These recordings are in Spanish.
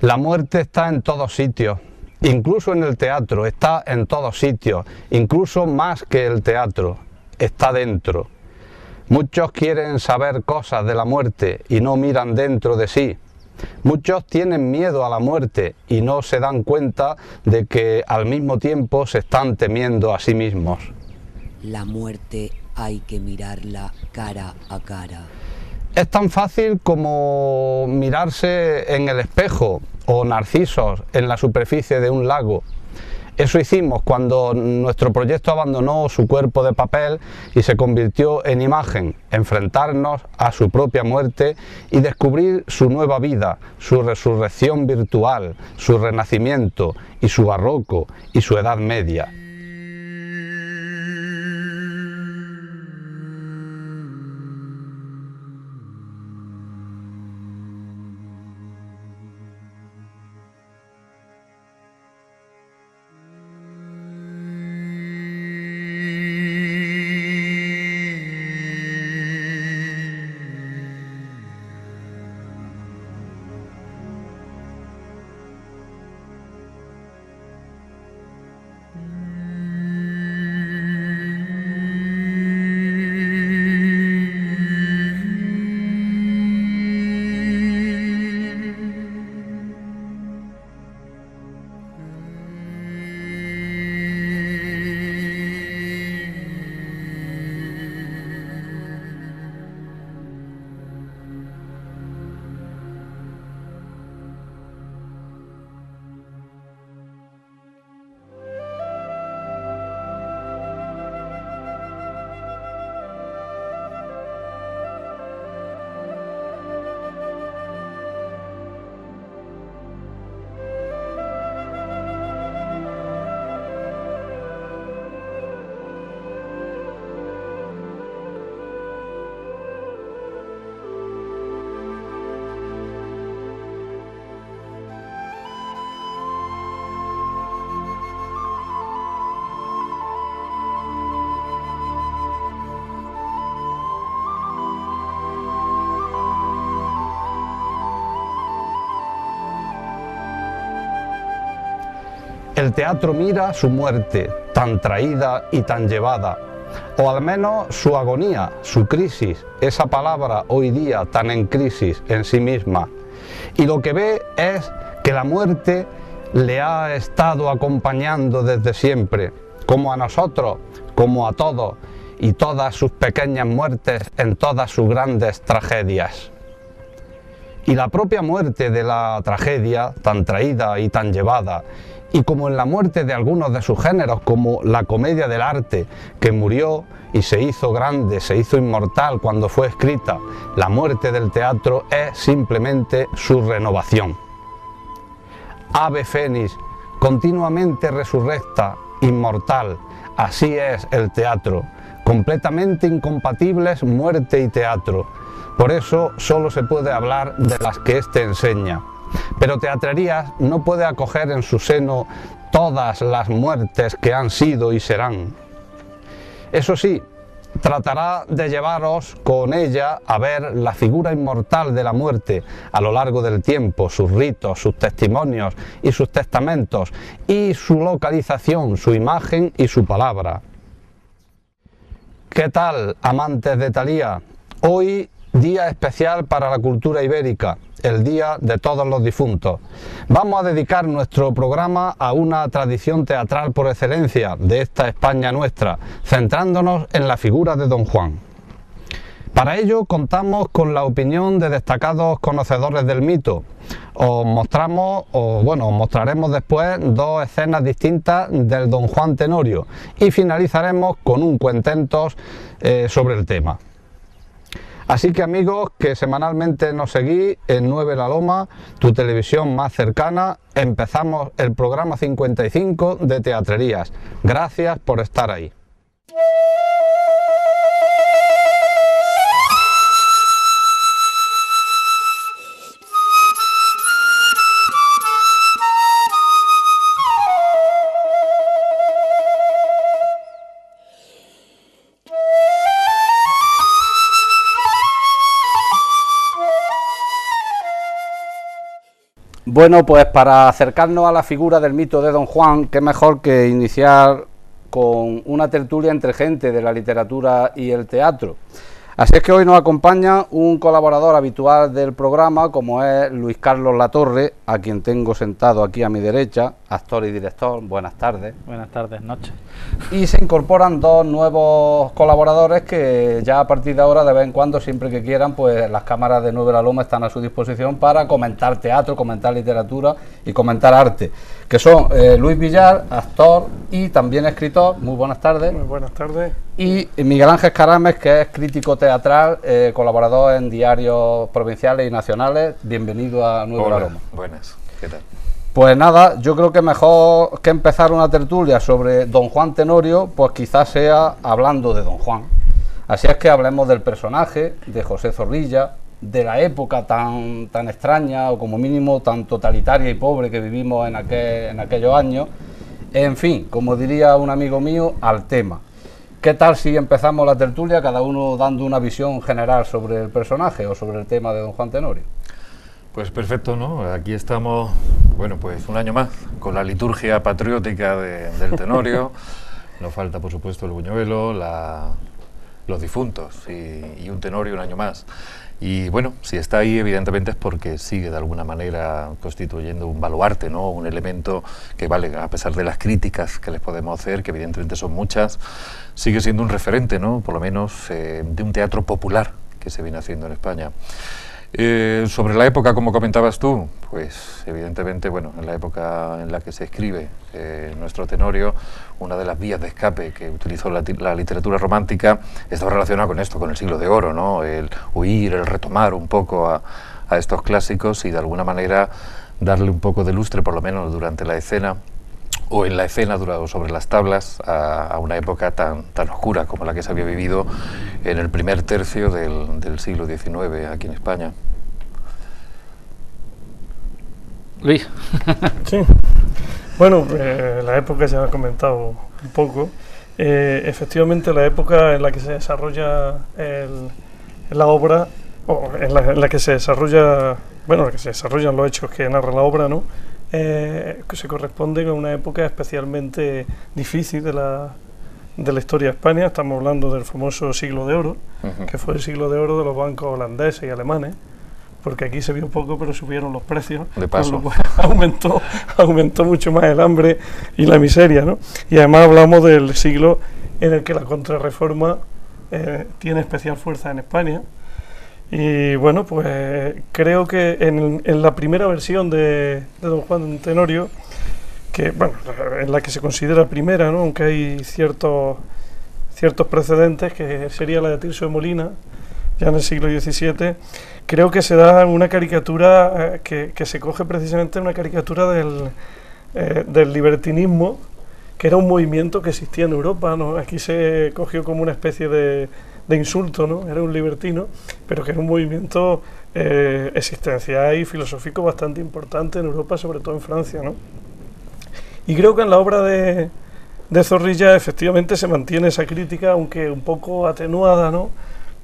La muerte está en todos sitios, incluso en el teatro, está en todos sitios, incluso más que el teatro, está dentro. Muchos quieren saber cosas de la muerte y no miran dentro de sí. Muchos tienen miedo a la muerte y no se dan cuenta de que al mismo tiempo se están temiendo a sí mismos. La muerte hay que mirarla cara a cara. Es tan fácil como mirarse en el espejo o narcisos en la superficie de un lago. Eso hicimos cuando nuestro proyecto abandonó su cuerpo de papel y se convirtió en imagen, enfrentarnos a su propia muerte y descubrir su nueva vida, su resurrección virtual, su renacimiento y su barroco y su Edad Media. El teatro mira su muerte, tan traída y tan llevada, o al menos su agonía, su crisis, esa palabra hoy día tan en crisis en sí misma. Y lo que ve es que la muerte le ha estado acompañando desde siempre, como a nosotros, como a todos, y todas sus pequeñas muertes en todas sus grandes tragedias. Y la propia muerte de la tragedia, tan traída y tan llevada, y como en la muerte de algunos de sus géneros, como la comedia del arte, que murió y se hizo grande, se hizo inmortal cuando fue escrita, la muerte del teatro es simplemente su renovación. Ave fénix, continuamente resurrecta, inmortal, así es el teatro, completamente incompatibles muerte y teatro. Por eso solo se puede hablar de las que éste enseña. Pero Teatrerías no puede acoger en su seno todas las muertes que han sido y serán. Eso sí, tratará de llevaros con ella a ver la figura inmortal de la muerte a lo largo del tiempo, sus ritos, sus testimonios y sus testamentos, y su localización, su imagen y su palabra. ¿Qué tal, amantes de Thalía? Hoy día especial para la cultura ibérica, el Día de Todos los Difuntos. Vamos a dedicar nuestro programa a una tradición teatral por excelencia de esta España nuestra, centrándonos en la figura de Don Juan. Para ello contamos con la opinión de destacados conocedores del mito. Os mostraremos después dos escenas distintas del Don Juan Tenorio y finalizaremos con un cuententos sobre el tema. Así que amigos, que semanalmente nos seguís en 9 La Loma, tu televisión más cercana, empezamos el programa 55 de Teatrerías. Gracias por estar ahí. Bueno, pues para acercarnos a la figura del mito de Don Juan, qué mejor que iniciar con una tertulia entre gente de la literatura y el teatro. Así es que hoy nos acompaña un colaborador habitual del programa, como es Luis Carlos Latorre, a quien tengo sentado aquí a mi derecha, actor y director. Buenas tardes. Buenas tardes, noches. Y se incorporan dos nuevos colaboradores que ya a partir de ahora, de vez en cuando, siempre que quieran, pues las cámaras de Nueve La Loma están a su disposición para comentar teatro, comentar literatura y comentar arte, que son Luis Villar, actor y también escritor. Muy buenas tardes. Muy buenas tardes. Y Miguel Ángel Carames, que es crítico teatral, colaborador en diarios provinciales y nacionales. Bienvenido a Nuevo La Loma. Buenas, ¿qué tal? Pues nada, yo creo que mejor que empezar una tertulia sobre Don Juan Tenorio, pues quizás sea hablando de Don Juan. Así es que hablemos del personaje, de José Zorrilla, de la época tan extraña o como mínimo tan totalitaria y pobre que vivimos en aquellos años. En fin, como diría un amigo mío, al tema. ¿Qué tal si empezamos la tertulia, cada uno dando una visión general sobre el personaje o sobre el tema de Don Juan Tenorio? Pues perfecto, ¿no? Aquí estamos, bueno, pues un año más, con la liturgia patriótica del Tenorio. Nos falta, por supuesto, el buñuelo, los difuntos y un Tenorio un año más. Y bueno, si está ahí, evidentemente es porque sigue de alguna manera constituyendo un baluarte, ¿no? Un elemento que, vale, a pesar de las críticas que les podemos hacer, que evidentemente son muchas, sigue siendo un referente, ¿no? Por lo menos de un teatro popular que se viene haciendo en España. Sobre la época, como comentabas tú, pues evidentemente, bueno, en la época en la que se escribe nuestro Tenorio, una de las vías de escape que utilizó la literatura romántica estaba relacionada con esto, con el siglo de oro, ¿no? El huir, el retomar un poco a estos clásicos y de alguna manera darle un poco de lustre, por lo menos durante la escena, o en la escena sobre las tablas, a una época tan oscura como la que se había vivido en el primer tercio del siglo XIX aquí en España. Luis. Sí. Bueno, la época ya he comentado un poco. Efectivamente, la época en la que se desarrolla la obra, o en la que se desarrolla, bueno, en la que se desarrollan los hechos que narra la obra, ¿no? Que se corresponde con una época especialmente difícil de la historia de España. Estamos hablando del famoso siglo de oro, que fue el siglo de oro de los bancos holandeses y alemanes, porque aquí se vio poco, pero subieron los precios, de paso. con lo cual aumentó mucho más el hambre y la miseria, ¿no? Y además hablamos del siglo en el que la contrarreforma tiene especial fuerza en España. Y bueno, pues creo que en la primera versión de Don Juan Tenorio, que bueno, en la que se considera primera, ¿no? Aunque hay ciertos precedentes, que sería la de Tirso de Molina, ya en el siglo XVII, creo que se da una caricatura que se coge precisamente una caricatura del libertinismo, que era un movimiento que existía en Europa, ¿no? Aquí se cogió como una especie de insulto, ¿no? Era un libertino, pero que era un movimiento existencial y filosófico bastante importante en Europa, sobre todo en Francia, ¿no? Y creo que en la obra de Zorrilla efectivamente se mantiene esa crítica, aunque un poco atenuada, ¿no?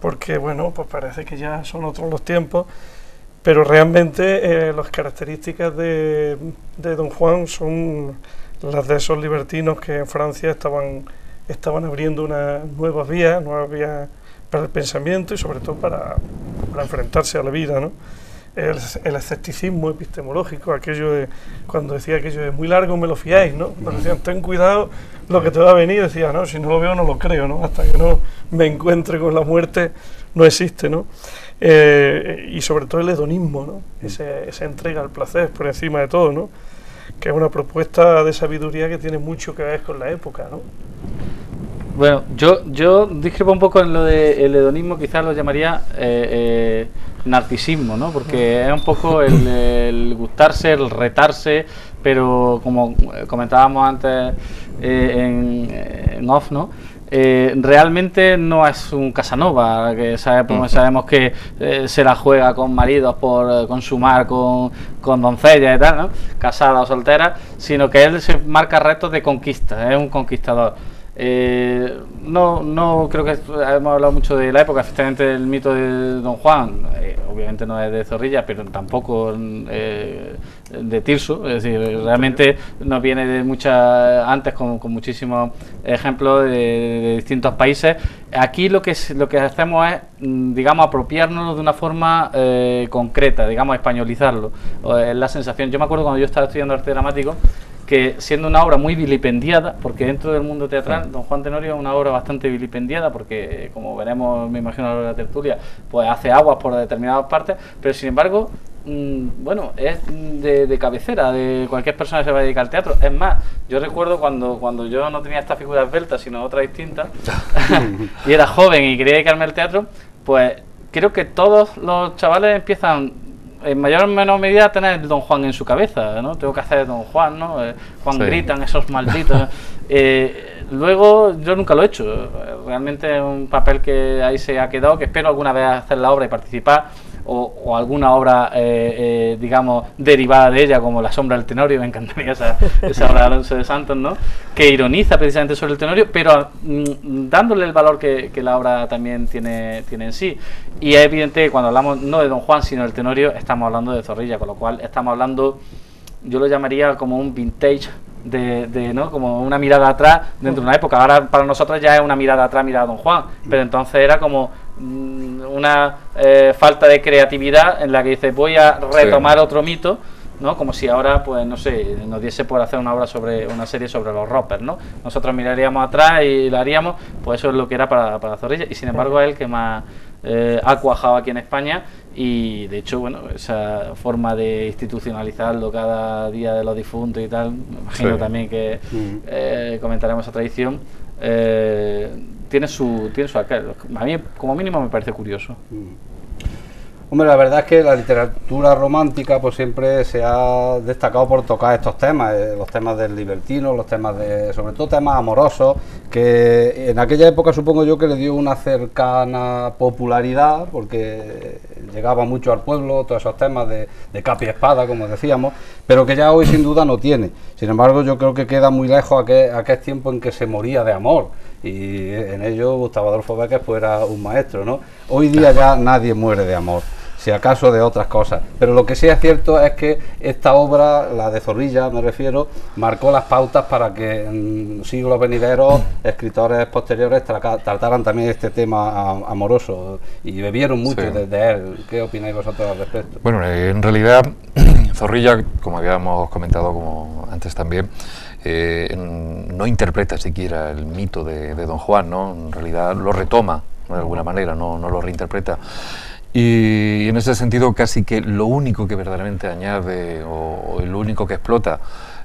Porque, bueno, pues parece que ya son otros los tiempos, pero realmente las características de Don Juan son las de esos libertinos que en Francia estaban abriendo unas nuevas vías para el pensamiento y sobre todo para enfrentarse a la vida, ¿no? El escepticismo epistemológico, aquello de cuando decía aquello de muy largo me lo fiáis, ¿no? Cuando decían ten cuidado lo que te va a venir, decía no, si no lo veo no lo creo, ¿no? Hasta que no me encuentre con la muerte no existe, ¿no? Y sobre todo el hedonismo, ¿no? Esa entrega al placer por encima de todo, ¿no? Que es una propuesta de sabiduría que tiene mucho que ver con la época, ¿no? Bueno, yo discrepo un poco en lo del hedonismo, quizás lo llamaría narcisismo, ¿no? Porque es un poco el gustarse, el retarse, pero como comentábamos antes en off, ¿no? Realmente no es un Casanova, que sabemos que se la juega con maridos por consumar con doncellas y tal, ¿no? Casada o soltera, sino que él se marca retos de conquista, es un conquistador. No creo que hemos hablado mucho de la época. Efectivamente, el mito de Don Juan obviamente no es de Zorrilla, pero tampoco de Tirso. Es decir, realmente nos viene de muchas antes, con muchísimos ejemplos de distintos países. Aquí lo que hacemos es, digamos, apropiárnoslo de una forma concreta, digamos, españolizarlo. Es la sensación. Yo me acuerdo cuando yo estaba estudiando arte dramático, que siendo una obra muy vilipendiada, porque dentro del mundo teatral Don Juan Tenorio es una obra bastante vilipendiada, porque como veremos, me imagino, a lo largo de la tertulia, pues hace aguas por determinadas partes, pero sin embargo, bueno, es de cabecera de cualquier persona que se va a dedicar al teatro. Es más, yo recuerdo cuando yo no tenía esta figura esbelta, sino otra distinta, y era joven y quería dedicarme al teatro, pues creo que todos los chavales empiezan en mayor o menor medida a tener Don Juan en su cabeza, ¿no? Tengo que hacer Don Juan, ¿no? Juan, sí. Gritan esos malditos. Luego yo nunca lo he hecho. Realmente es un papel que ahí se ha quedado, que espero alguna vez hacer la obra y participar, o alguna obra, digamos, derivada de ella, como La sombra del Tenorio. Me encantaría esa obra de Alonso de Santos, ¿no? Que ironiza precisamente sobre el Tenorio, pero dándole el valor que la obra también tiene en sí. Y es evidente que cuando hablamos no de Don Juan, sino del Tenorio, estamos hablando de Zorrilla, con lo cual estamos hablando, yo lo llamaría como un vintage ¿no? Como una mirada atrás dentro de una época. Ahora para nosotros ya es una mirada atrás, mirada a Don Juan, pero entonces era como una falta de creatividad en la que dice, voy a retomar otro mito, ¿no? Como si ahora, pues no sé, nos diese por hacer una serie sobre los Roppers, ¿no? Nosotros miraríamos atrás y la haríamos, pues eso es lo que era para Zorrilla, y sin embargo es el que más ha cuajado aquí en España. Y de hecho, bueno, esa forma de institucionalizarlo cada día de los difuntos y tal, me imagino también que comentaremos esa tradición, tiene su aquel. A mí, como mínimo, me parece curioso. Hombre, la verdad es que la literatura romántica pues siempre se ha destacado por tocar estos temas, los temas del libertino, los temas sobre todo temas amorosos, que en aquella época supongo yo que le dio una cercana popularidad, porque llegaba mucho al pueblo todos esos temas de capa y espada, como decíamos, pero que ya hoy sin duda no tiene. Sin embargo, yo creo que queda muy lejos aquel tiempo en que se moría de amor, y en ello Gustavo Adolfo Bécquer pues era un maestro, ¿no? Hoy día ya nadie muere de amor, si acaso de otras cosas, pero lo que sí es cierto es que esta obra, la de Zorrilla me refiero, marcó las pautas para que en siglos venideros escritores posteriores trataran también este tema amoroso, y bebieron mucho de él. ¿Qué opináis vosotros al respecto? Bueno, en realidad Zorrilla, como habíamos comentado como antes también, no interpreta siquiera el mito de Don Juan, ¿no? En realidad lo retoma de alguna manera, no lo reinterpreta. Y en ese sentido casi que lo único que verdaderamente añade o lo único que explota,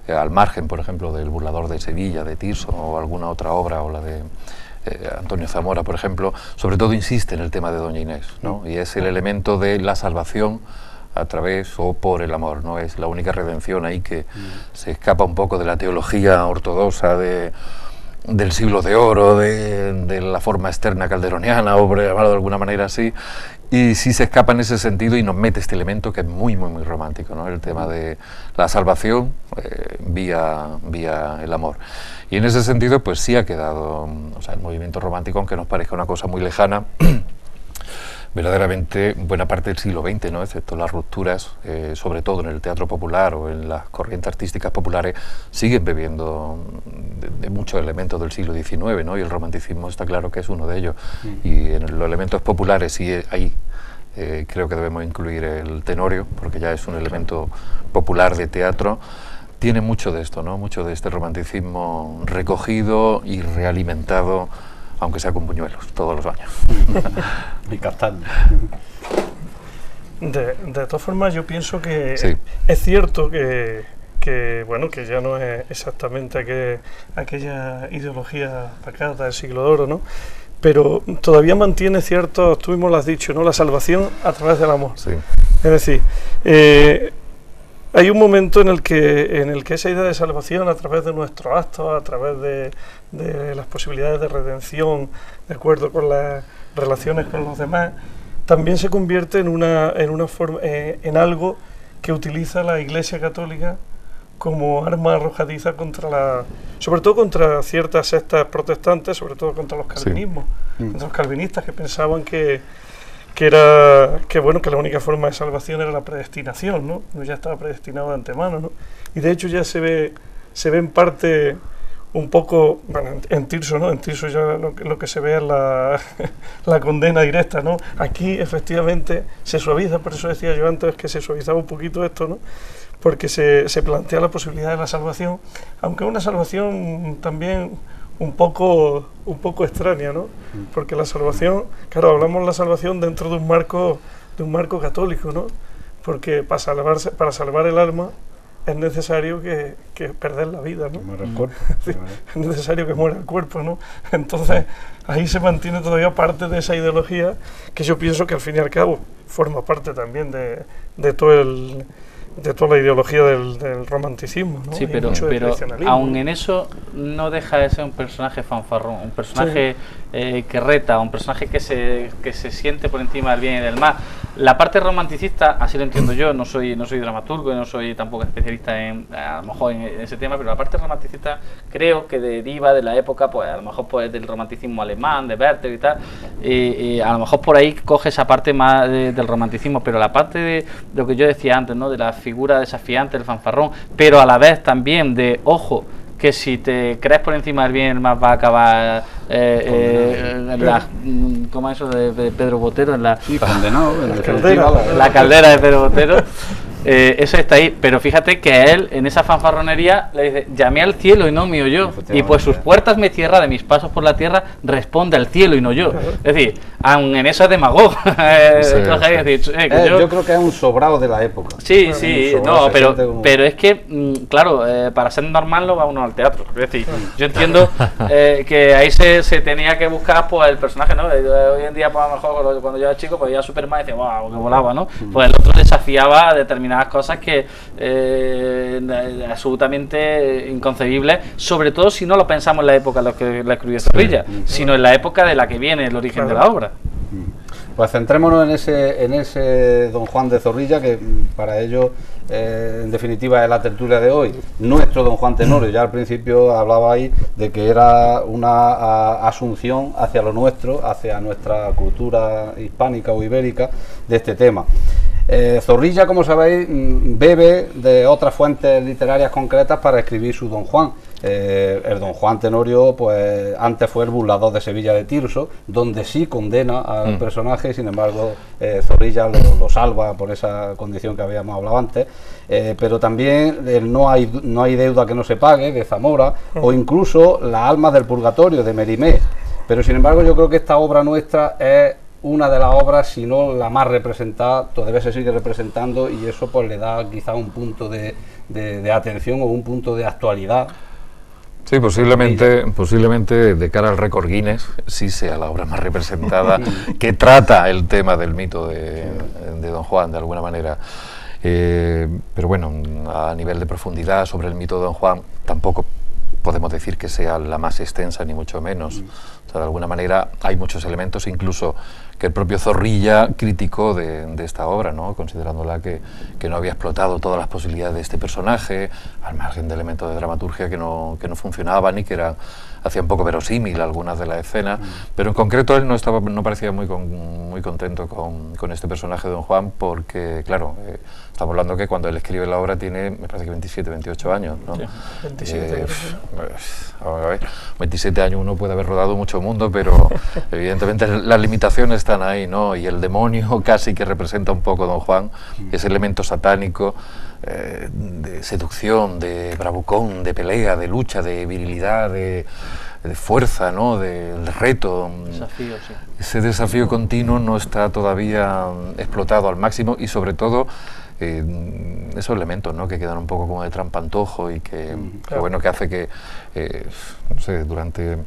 al margen, por ejemplo, del Burlador de Sevilla, de Tirso, o alguna otra obra, o la de Antonio Zamora, por ejemplo, sobre todo insiste en el tema de Doña Inés, ¿no? Y es el elemento de la salvación a través o por el amor, ¿no? Es la única redención ahí que se escapa un poco de la teología ortodoxa del siglo de oro, de la forma externa calderoniana, o por llamarlo de alguna manera así, y sí se escapa en ese sentido y nos mete este elemento que es muy romántico, ¿no? El tema de la salvación vía el amor. Y en ese sentido pues sí ha quedado, o sea, el movimiento romántico, aunque nos parezca una cosa muy lejana, verdaderamente buena parte del siglo XX, ¿no? Excepto las rupturas, sobre todo en el teatro popular o en las corrientes artísticas populares, siguen bebiendo de muchos elementos del siglo XIX, ¿no? Y el romanticismo está claro que es uno de ellos. Y en los elementos populares sí ahí creo que debemos incluir el Tenorio, porque ya es un elemento popular de teatro. Tiene mucho de esto, ¿no? Mucho de este romanticismo recogido y realimentado, aunque sea con buñuelos, todos los años. Y castaños. De todas formas, yo pienso que es cierto que bueno, que ya no es exactamente aquella ideología pacata del siglo de oro, ¿no? Pero todavía mantiene ciertos, tú mismo lo has dicho, ¿no? La salvación a través del amor. Sí. Es decir, hay un momento en el que esa idea de salvación a través de nuestros actos, a través de las posibilidades de redención, de acuerdo con las relaciones con los demás, también se convierte en una forma, en algo que utiliza la Iglesia Católica como arma arrojadiza contra sobre todo contra ciertas sectas protestantes, sobre todo contra los calvinismos, contra los calvinistas que pensaban que la única forma de salvación era la predestinación, ¿no? Uno ya estaba predestinado de antemano, ¿no? Y de hecho ya se ve en parte un poco, bueno, en Tirso, ¿no? En Tirso ya lo que se ve es la condena directa, ¿no? Aquí efectivamente se suaviza, por eso decía yo antes que se suavizaba un poquito esto, ¿no? Porque se plantea la posibilidad de la salvación, aunque es una salvación también un poco extraña, ¿no? Porque la salvación, claro, hablamos de la salvación dentro de un marco católico, ¿no? Porque para salvar el alma es necesario que perder la vida, ¿no? Muere el cuerpo. Es necesario que muera el cuerpo, ¿no? Entonces, ahí se mantiene todavía parte de esa ideología que yo pienso que al fin y al cabo forma parte también de toda la ideología del romanticismo, ¿no? Sí, pero aún en eso no deja de ser un personaje fanfarrón, un personaje que reta, un personaje que se siente por encima del bien y del mal. La parte romanticista, así lo entiendo yo, no soy dramaturgo y no soy tampoco especialista a lo mejor en ese tema, pero la parte romanticista creo que deriva de la época, pues a lo mejor pues, del romanticismo alemán, de Werther y tal, y a lo mejor por ahí coge esa parte más del romanticismo, pero la parte de lo que yo decía antes, ¿no? De la figura desafiante, del fanfarrón, pero a la vez también de, ojo, que si te crees por encima del bien y el mal va a acabar en la, ¿cómo es eso de Pedro Botero? En la, condenado, la caldera de Pedro Botero. Eso está ahí, pero fíjate que a él en esa fanfarronería le dice: llamé al cielo y no me oyó, y pues sus puertas me cierra, de mis pasos por la tierra responde al cielo y no yo. Es decir, aun en eso es demagogo. Yo creo que es un sobrado de la época. Sí, no, pero es que, claro, para ser normal no va uno al teatro. Es decir, yo entiendo que ahí se tenía que buscar pues el personaje, ¿no? Hoy en día, pues a lo mejor cuando yo era chico, pues ya Superman decía, wow, que volaba, ¿no? Pues el otro desafiaba determinadas cosas que absolutamente inconcebibles, sobre todo si no lo pensamos en la época en la que la escribió Zorrilla, sino en la época de la que viene el origen de la obra. Pues centrémonos en ese Don Juan de Zorrilla, que para ello, en definitiva, es la tertulia de hoy. Nuestro Don Juan Tenorio, ya al principio hablaba ahí de que era una asunción hacia lo nuestro, hacia nuestra cultura hispánica o ibérica de este tema. Zorrilla, como sabéis, bebe de otras fuentes literarias concretas para escribir su Don Juan. El Don Juan Tenorio, pues antes fue el burlador de Sevilla de Tirso, donde sí condena al personaje, sin embargo Zorrilla lo salva por esa condición que habíamos hablado antes, pero también el no hay deuda que no se pague, de Zamora, o incluso Las almas del purgatorio, de Mérimée. Pero sin embargo yo creo que esta obra nuestra es una de las obras, si no la más representada, todavía se sigue representando, y eso pues le da quizá un punto de atención o un punto de actualidad. Sí, posiblemente de cara al récord Guinness sí sea la obra más representada que trata el tema del mito de Don Juan de alguna manera. Pero bueno, a nivel de profundidad sobre el mito de Don Juan tampoco podemos decir que sea la más extensa, ni mucho menos. O sea, de alguna manera hay muchos elementos, incluso que el propio Zorrilla criticó de esta obra, ¿no? Considerándola que no había explotado todas las posibilidades de este personaje, al margen de elementos de dramaturgia que no funcionaban y que hacían poco verosímil algunas de las escenas, pero en concreto él no parecía muy contento con este personaje de Don Juan, porque claro, estamos hablando que cuando él escribe la obra tiene, me parece que 27, 28 años, ¿no? Sí, 27 a ver, 27 años uno puede haber rodado mucho mundo, pero evidentemente las limitaciones están ahí, ¿no? Y el demonio casi que representa un poco Don Juan, ese elemento satánico, de seducción, de bravucón, de pelea, de lucha, de virilidad, de fuerza, ¿no? Del reto. Desafío, sí. Ese desafío continuo no está todavía explotado al máximo, y sobre todo esos elementos, ¿no? Que quedan un poco como de trampantojo y que bueno, que hace que no sé, durante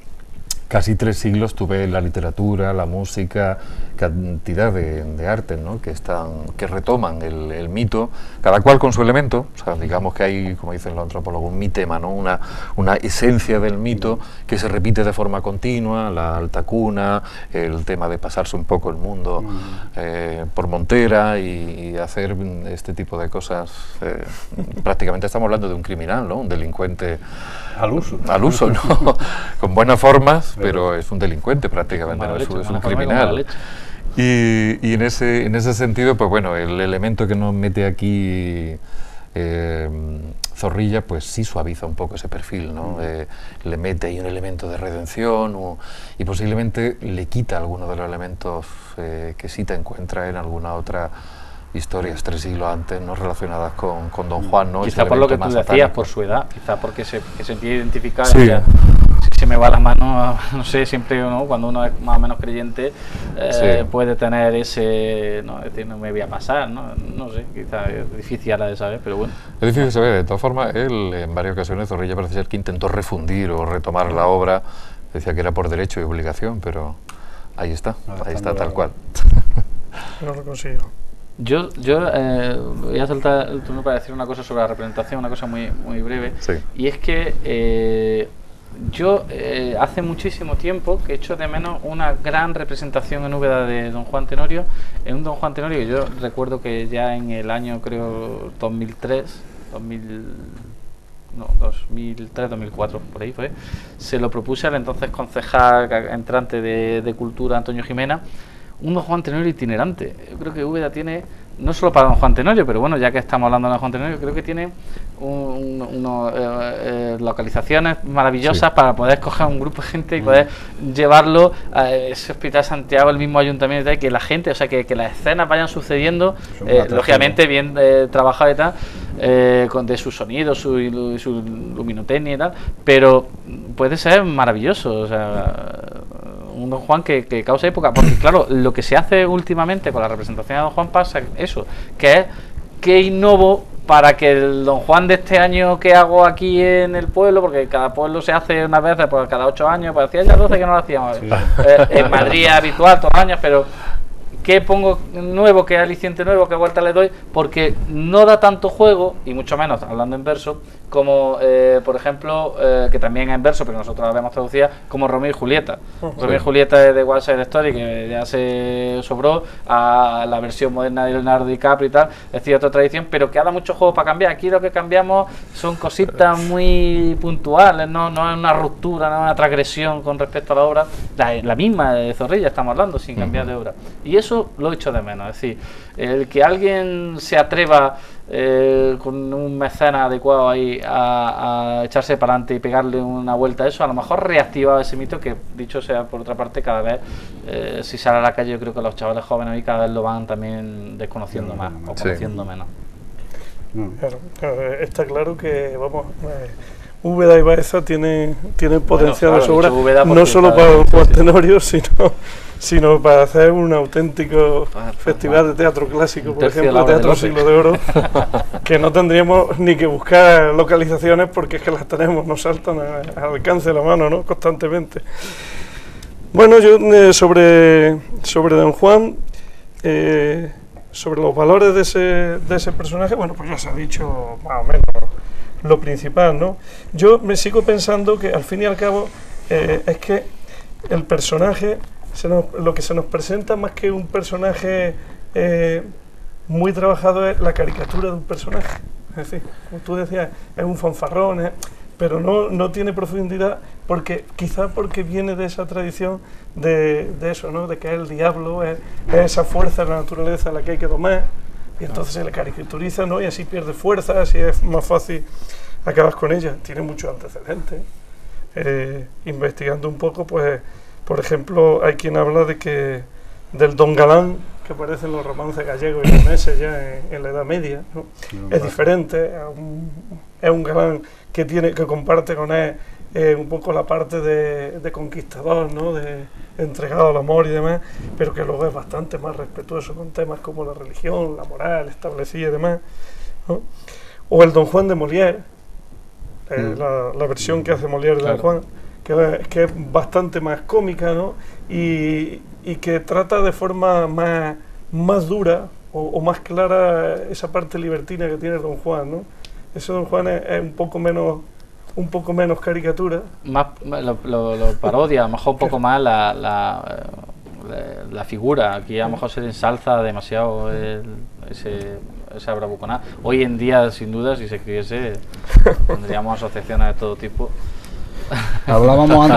casi 3 siglos tú ves la literatura, la música, cantidad de artes, ¿no? que retoman el mito, cada cual con su elemento. O sea, digamos que hay, como dicen los antropólogos, un mitema, ¿no? Una esencia del mito que se repite de forma continua, la alta cuna, el tema de pasarse un poco el mundo por montera y hacer este tipo de cosas. Prácticamente estamos hablando de un criminal, ¿no? Un delincuente al uso, ¿no? Con buenas formas, pero es un delincuente prácticamente, ¿no? Es un criminal. Y en ese sentido, pues bueno, el elemento que nos mete aquí Zorrilla, pues sí suaviza un poco ese perfil, ¿no? Le mete ahí un elemento de redención y posiblemente le quita algunos de los elementos que sí te encuentras en alguna otra historias 3 siglos antes, ¿no? Relacionadas con Don Juan, ¿no? Quizá por lo que tú decías, por su edad, quizá porque se empieza a identificar. Sí. Si se me va la mano, no sé, siempre, ¿no? Cuando uno es más o menos creyente, puede tener ese, no, es decir, no me voy a pasar, no sé, quizá es difícil ahora de saber, pero bueno. Es difícil de saber. De todas formas, él en varias ocasiones, Zorrilla, parece ser que intentó refundir o retomar la obra, decía que era por derecho y obligación, pero ahí está tal cual. No lo consigo. Yo voy a saltar el turno para decir una cosa sobre la representación, una cosa muy breve, sí. Y es que yo hace muchísimo tiempo que echo de menos una gran representación en Úbeda de Don Juan Tenorio, en un Don Juan Tenorio que yo recuerdo que ya en el año, creo, 2003-2004, por ahí fue, se lo propuse al entonces concejal entrante de Cultura, Antonio Jimena, un Don Juan Tenorio itinerante. Yo creo que Úbeda tiene, no solo para Don Juan Tenorio, pero bueno, ya que estamos hablando de Don Juan Tenorio, creo que tiene localizaciones maravillosas, sí, para poder coger un grupo de gente y poder llevarlo a ese Hospital Santiago, el mismo ayuntamiento y tal, que la gente, o sea, que las escenas vayan sucediendo, lógicamente bien trabajado y tal, de su sonido, su luminotecnia y tal, pero puede ser maravilloso, o sea, un Don Juan que causa época, porque claro, lo que se hace últimamente con la representación de Don Juan pasa eso, que es que innovo para que el Don Juan de este año que hago aquí en el pueblo, porque cada pueblo se hace una vez pues cada 8 años, pues hacía ya 12 que no lo hacíamos, sí. En Madrid es habitual todos los años, pero ¿qué pongo nuevo, qué aliciente nuevo, qué vuelta le doy? Porque no da tanto juego, y mucho menos hablando en verso, como por ejemplo, que también es en verso, pero nosotros la vemos traducida, como Romeo y Julieta. Romeo y Julieta es de West Side Story, que ya se sobró a la versión moderna de Leonardo DiCaprio y tal, es decir, otra tradición, pero que ha dado mucho juego para cambiar. Aquí lo que cambiamos son cositas muy puntuales, no es una ruptura, no es una transgresión con respecto a la obra, la misma de Zorrilla estamos hablando, sin cambiar de obra. Y eso lo echo de menos, es decir, el que alguien se atreva con un mecenas adecuado ahí a echarse para adelante y pegarle una vuelta a eso, a lo mejor reactiva ese mito que, dicho sea por otra parte, cada vez si sale a la calle, yo creo que los chavales jóvenes hoy cada vez lo van también desconociendo más o conociendo menos. Claro, está claro que, vamos, Úbeda y Baeza tienen potencial de sobra, no solo para Don Juan Tenorio, sino para hacer un auténtico festival de teatro clásico, por ejemplo, Teatro Siglo de Oro, que no tendríamos ni que buscar localizaciones porque es que las tenemos, nos saltan al alcance de la mano, ¿no? Constantemente. Bueno, yo sobre Don Juan, sobre los valores de ese personaje, bueno, pues ya se ha dicho más o menos lo principal, ¿no? Yo me sigo pensando que al fin y al cabo es que el personaje, lo que se nos presenta más que un personaje muy trabajado es la caricatura de un personaje. Es decir, como tú decías, es un fanfarrón, pero no tiene profundidad, quizás porque viene de esa tradición de eso, ¿no? De que es el diablo, es esa fuerza de la naturaleza a la que hay que domar, y entonces se le caricaturiza, ¿no? Y así pierde fuerza, así es más fácil acabar con ella. Tiene muchos antecedentes. Investigando un poco, pues, por ejemplo, hay quien habla del Don Galán, que aparece en los romances gallegos y leoneses ya en la Edad Media, ¿no? Es diferente, es un galán que comparte con él un poco la parte de conquistador, ¿no? De entregado al amor y demás, pero que luego es bastante más respetuoso con temas como la religión, la moral establecida y demás, ¿no? O el Don Juan de Molière, la versión que hace Molière de Don Juan, que es bastante más cómica, ¿no? Y que trata de forma más dura o más clara esa parte libertina que tiene Don Juan, ¿no? Ese Don Juan es un poco menos caricatura. Más lo parodia, a lo mejor un poco más la figura. Aquí a lo mejor se le ensalza demasiado esa bravuconada. Hoy en día, sin duda, si se escribiese, tendríamos asociaciones de todo tipo. Hablábamos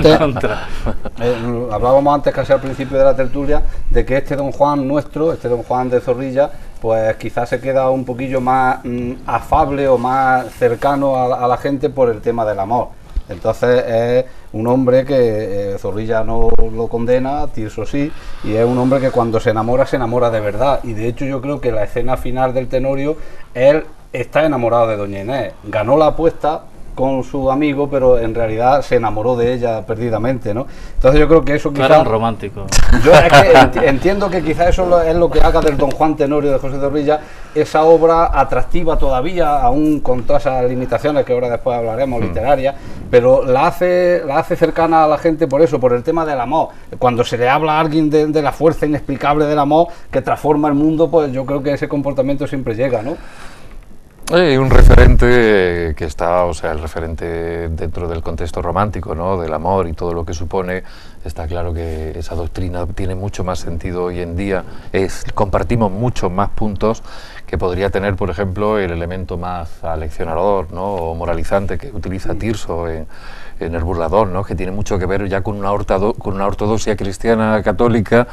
antes casi al principio de la tertulia de que este Don Juan nuestro, este Don Juan de Zorrilla, pues quizás se queda un poquillo más afable o más cercano a la gente por el tema del amor. Entonces es un hombre que Zorrilla no lo condena, Tirso sí, y es un hombre que cuando se enamora de verdad. Y de hecho yo creo que la escena final del Tenorio, él está enamorado de Doña Inés, ganó la apuesta con su amigo, pero en realidad se enamoró de ella perdidamente, ¿no? Entonces yo creo que eso quizás... Era un romántico. Yo es que entiendo que quizás eso es lo que haga del Don Juan Tenorio de José Zorrilla esa obra atractiva todavía, aún con todas esas limitaciones que ahora después hablaremos, literarias, pero la hace cercana a la gente por eso, por el tema del amor. Cuando se le habla a alguien de la fuerza inexplicable del amor que transforma el mundo, pues yo creo que ese comportamiento siempre llega, ¿no? Un referente que está, o sea, el referente dentro del contexto romántico, ¿no?, del amor y todo lo que supone. Está claro que esa doctrina tiene mucho más sentido hoy en día, compartimos muchos más puntos que podría tener, por ejemplo, el elemento más aleccionador, ¿no?, o moralizante que utiliza Tirso en El burlador, ¿no?, que tiene mucho que ver ya con una ortodoxia cristiana católica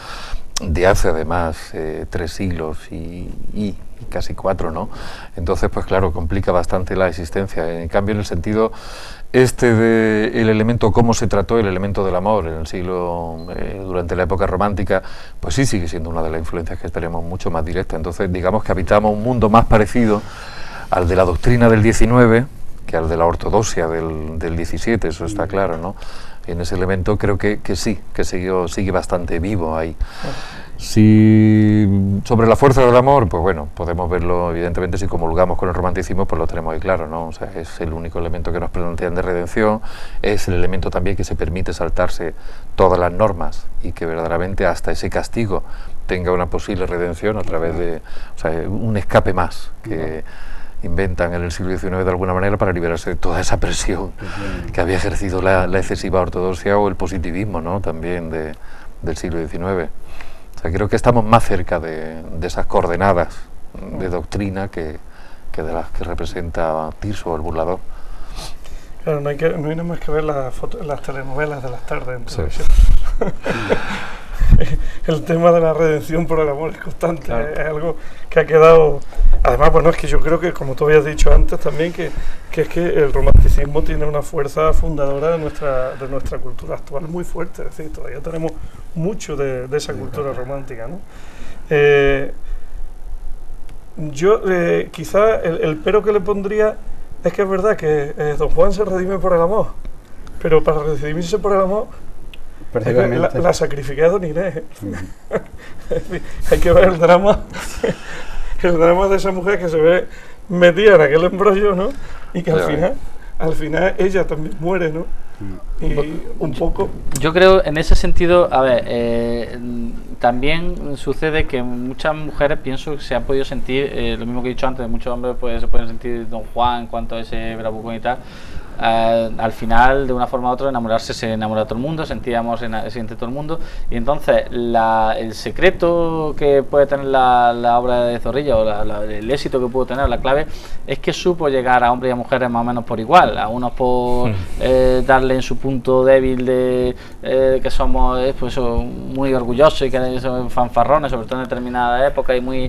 de hace además 3 siglos y casi 4, ¿no? Entonces, pues claro, complica bastante la existencia. En cambio, en el sentido de el elemento, cómo se trató el elemento del amor en el siglo, durante la época romántica, pues sí sigue siendo una de las influencias que tenemos mucho más directa. Entonces, digamos que habitamos un mundo más parecido al de la doctrina del 19 que al de la ortodoxia del 17, eso está claro, ¿no? En ese elemento creo que sí, que sigue bastante vivo ahí. Si sobre la fuerza del amor, pues bueno, podemos verlo, evidentemente, si comulgamos con el romanticismo, pues lo tenemos ahí claro, ¿no? O sea, es el único elemento que nos plantean de redención, es el elemento también que se permite saltarse todas las normas y que verdaderamente hasta ese castigo tenga una posible redención a través de, o sea, un escape más que inventan en el siglo XIX de alguna manera para liberarse de toda esa presión que había ejercido la excesiva ortodoxia o el positivismo, ¿no?, también del siglo XIX. O sea, creo que estamos más cerca de esas coordenadas de doctrina que de las que representa Tirso o El burlador. Claro, no hay nada más que ver las telenovelas de las tardes en televisión. El tema de la redención por el amor es constante, claro. Es algo que ha quedado. Además, bueno, es que yo creo que, como tú habías dicho antes también, que es que el romanticismo tiene una fuerza fundadora de nuestra cultura actual muy fuerte. Es decir, todavía tenemos mucho de esa cultura romántica, ¿no? Quizá el pero que le pondría es que es verdad que Don Juan se redime por el amor, pero para redimirse por el amor la sacrificé a Don Inés. Hay que ver el drama de esa mujer que se ve metida en aquel embrollo, ¿no? Y que al final ella también muere, ¿no? Y un poco... Yo creo, en ese sentido, a ver, también sucede que muchas mujeres, pienso, que se han podido sentir, lo mismo que he dicho antes, muchos hombres pues, se pueden sentir Don Juan en cuanto a ese bravucón y tal. Al final, de una forma u otra, enamorarse se enamora todo el mundo, sentir amor se siente todo el mundo, y entonces el secreto que puede tener la obra de Zorrilla o el éxito que pudo tener, la clave es que supo llegar a hombres y a mujeres más o menos por igual, a unos por darle en su punto débil de que somos pues, muy orgullosos y que son fanfarrones, sobre todo en determinada época, y muy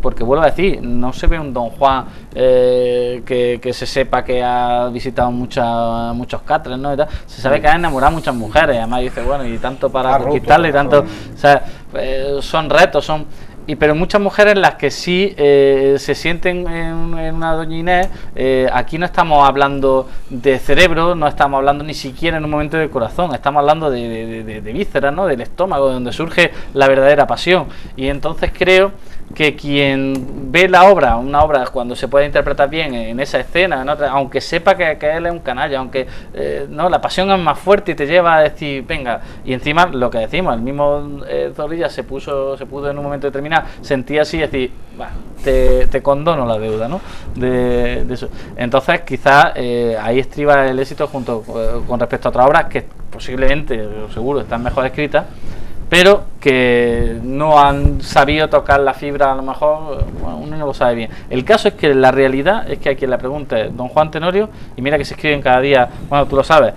porque vuelvo a decir, no se ve un Don Juan que se sepa que ha visitado muchos catres, ¿no? Y tal. Se sabe que ha enamorado a muchas mujeres, además dice, bueno, y tanto para conquistarle y tanto, o sea, son retos, pero muchas mujeres las que sí se sienten en una doña Inés, aquí no estamos hablando de cerebro, no estamos hablando ni siquiera en un momento de corazón, estamos hablando de vísceras, ¿no? Del estómago, donde surge la verdadera pasión. Y entonces creo que quien ve la obra, una obra cuando se puede interpretar bien en esa escena, en otra, aunque sepa que él es un canalla, aunque no, la pasión es más fuerte y te lleva a decir, venga, y encima lo que decimos, el mismo Zorrilla se pudo en un momento determinado, sentía así, decir, bah, te condono la deuda, ¿no? De eso. Entonces quizás ahí estriba el éxito junto con respecto a otras obras que posiblemente, seguro, están mejor escritas, pero que no han sabido tocar la fibra, a lo mejor, bueno, uno no lo sabe bien. El caso es que la realidad es que a quien le pregunte don Juan Tenorio, y mira que se escriben cada día, bueno, tú lo sabes,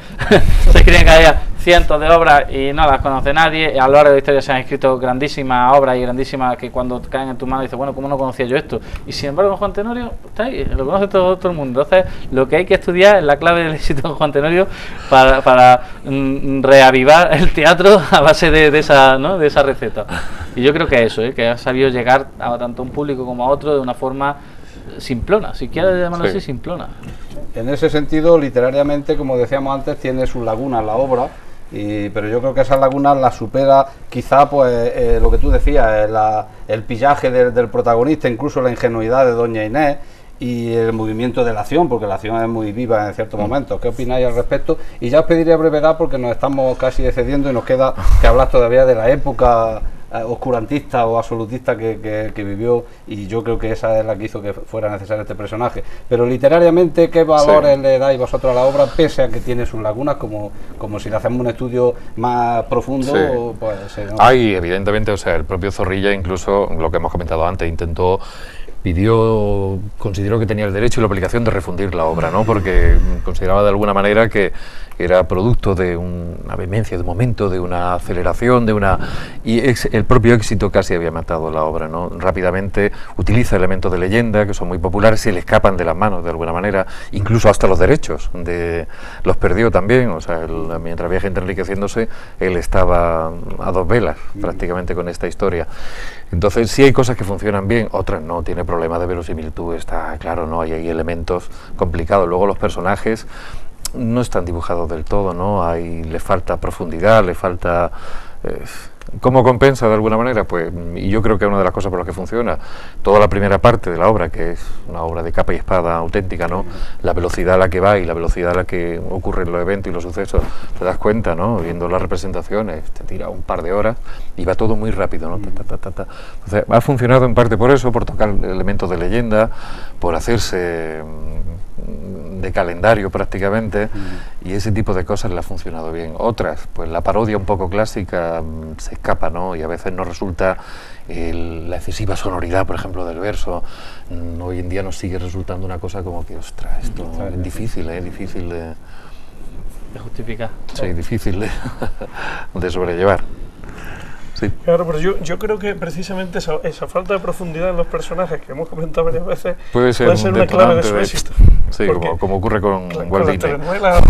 se escriben cada día cientos de obras y no las conoce nadie. A lo largo de la historia se han escrito grandísimas obras y grandísimas que cuando caen en tu mano dices, bueno, ¿cómo no conocía yo esto? Y sin embargo, don Juan Tenorio está ahí, lo conoce todo el mundo. Entonces, lo que hay que estudiar es la clave del éxito de Juan Tenorio para reavivar el teatro a base de esa receta. Y yo creo que eso, que ha sabido llegar a tanto un público como a otro de una forma simplona, si quieres llamarlo así, simplona. En ese sentido, literariamente, como decíamos antes, tiene sus lagunas la obra, pero yo creo que esas lagunas las supera quizá pues lo que tú decías, el pillaje del protagonista, incluso la ingenuidad de doña Inés y el movimiento de la acción, porque la acción es muy viva en ciertos momentos. ¿Qué opináis al respecto? Y ya os pediría brevedad porque nos estamos casi excediendo y nos queda que hablar todavía de la época oscurantista o absolutista que vivió, y yo creo que esa es la que hizo que fuera necesario este personaje. Pero literariamente, ¿qué valores le dais vosotros a la obra, pese a que tiene sus lagunas, como si le hacemos un estudio más profundo? Pues, ¿no? Hay, evidentemente, o sea, el propio Zorrilla, incluso lo que hemos comentado antes, consideró que tenía el derecho y la obligación de refundir la obra, ¿no? Porque consideraba de alguna manera que era producto de una vehemencia de momento, de una aceleración, y el propio éxito casi había matado la obra, ¿no? Rápidamente utiliza elementos de leyenda que son muy populares, se le escapan de las manos de alguna manera, incluso hasta los derechos los perdió también, o sea, mientras había gente enriqueciéndose, él estaba a dos velas prácticamente con esta historia. Entonces sí hay cosas que funcionan bien, otras no, tiene problemas de verosimilitud, está claro, ¿no? Hay elementos complicados. Luego los personajes no están dibujados del todo, ¿no? Le falta profundidad, le falta... ¿Cómo compensa de alguna manera? Pues, y yo creo que es una de las cosas por las que funciona toda la primera parte de la obra, que es una obra de capa y espada auténtica, ¿no? La velocidad a la que va y la velocidad a la que ocurren los eventos y los sucesos, te das cuenta, ¿no? Viendo las representaciones, te tira un par de horas y va todo muy rápido, ¿no? Entonces, ha funcionado en parte por eso, por tocar elementos de leyenda, por hacerse de calendario prácticamente, y ese tipo de cosas le ha funcionado bien. Otras, pues la parodia un poco clásica se escapa, ¿no? Y a veces no resulta la excesiva sonoridad, por ejemplo, del verso. Hoy en día nos sigue resultando una cosa como que, ostras, esto es difícil, difícil de justificar. Sí, difícil de sobrellevar. Sí. Claro, pero yo creo que precisamente esa falta de profundidad en los personajes que hemos comentado varias veces puede ser una clave de su éxito. Sí, como ocurre con Walt Disney. Claro,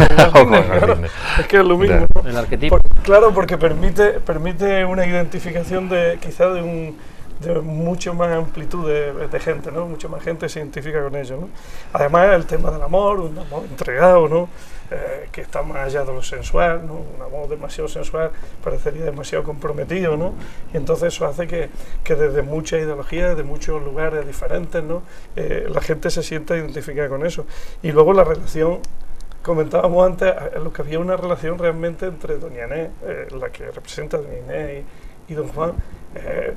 es que es lo mismo, ¿no? El arquetipo. Claro, porque permite una identificación quizá de mucho más amplitud de gente, ¿no? Mucha más gente se identifica con ello, ¿no? Además, el tema del amor, un amor entregado, ¿no? Que está más allá de lo sensual, ¿no? Un amor demasiado sensual parecería demasiado comprometido, ¿no? Y entonces eso hace que desde muchas ideologías, de muchos lugares diferentes, ¿no? La gente se sienta identificada con eso. Y luego la relación, comentábamos antes, lo que había una relación realmente entre doña Inés, la que representa a doña Inés y don Juan,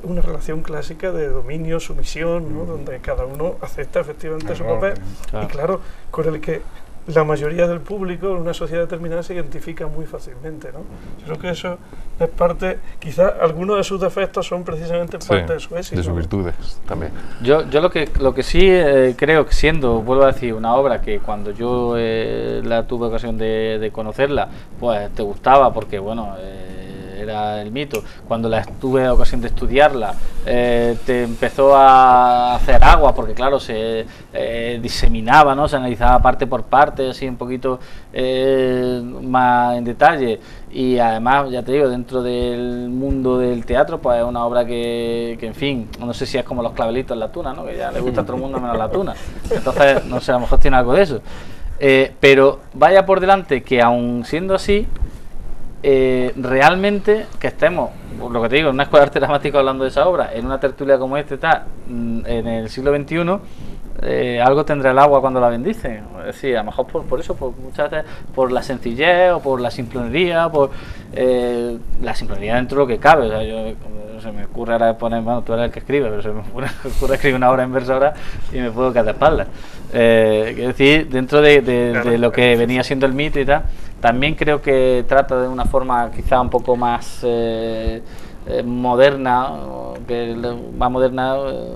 una relación clásica de dominio, sumisión, ¿no? Donde cada uno acepta efectivamente su papel, y claro, con el que la mayoría del público en una sociedad determinada se identifica muy fácilmente, ¿no? Creo que eso es parte, quizás algunos de sus defectos son precisamente parte de su éxito, de sus virtudes también. Yo lo que sí creo que, siendo, vuelvo a decir, una obra que cuando yo la tuve ocasión de conocerla, pues te gustaba porque, bueno, era el mito. Cuando tuve ocasión de estudiarla, te empezó a hacer agua, porque claro, se diseminaba, ¿no? Se analizaba parte por parte, así un poquito más en detalle. Y además, ya te digo, dentro del mundo del teatro, pues es una obra que en fin, no sé si es como los clavelitos en la tuna, ¿no? Que ya le gusta a todo el mundo menos la tuna. Entonces, no sé, a lo mejor tiene algo de eso. Pero vaya por delante que aun siendo así, realmente que estemos, lo que te digo, en una escuela de arte dramático hablando de esa obra, en una tertulia como esta, en el siglo XXI, algo tendrá el agua cuando la bendice. Es decir, a lo mejor por eso, muchas veces por la sencillez o por la simplonería, por la simplonería dentro de lo que cabe. O sea, se me ocurre ahora poner, bueno, tú eres el que escribe, pero se me ocurre escribir una obra en verso ahora y me puedo caer de espaldas. Es decir, dentro de lo que venía siendo el mito y tal, también creo que trata de una forma quizá un poco más moderna, más moderna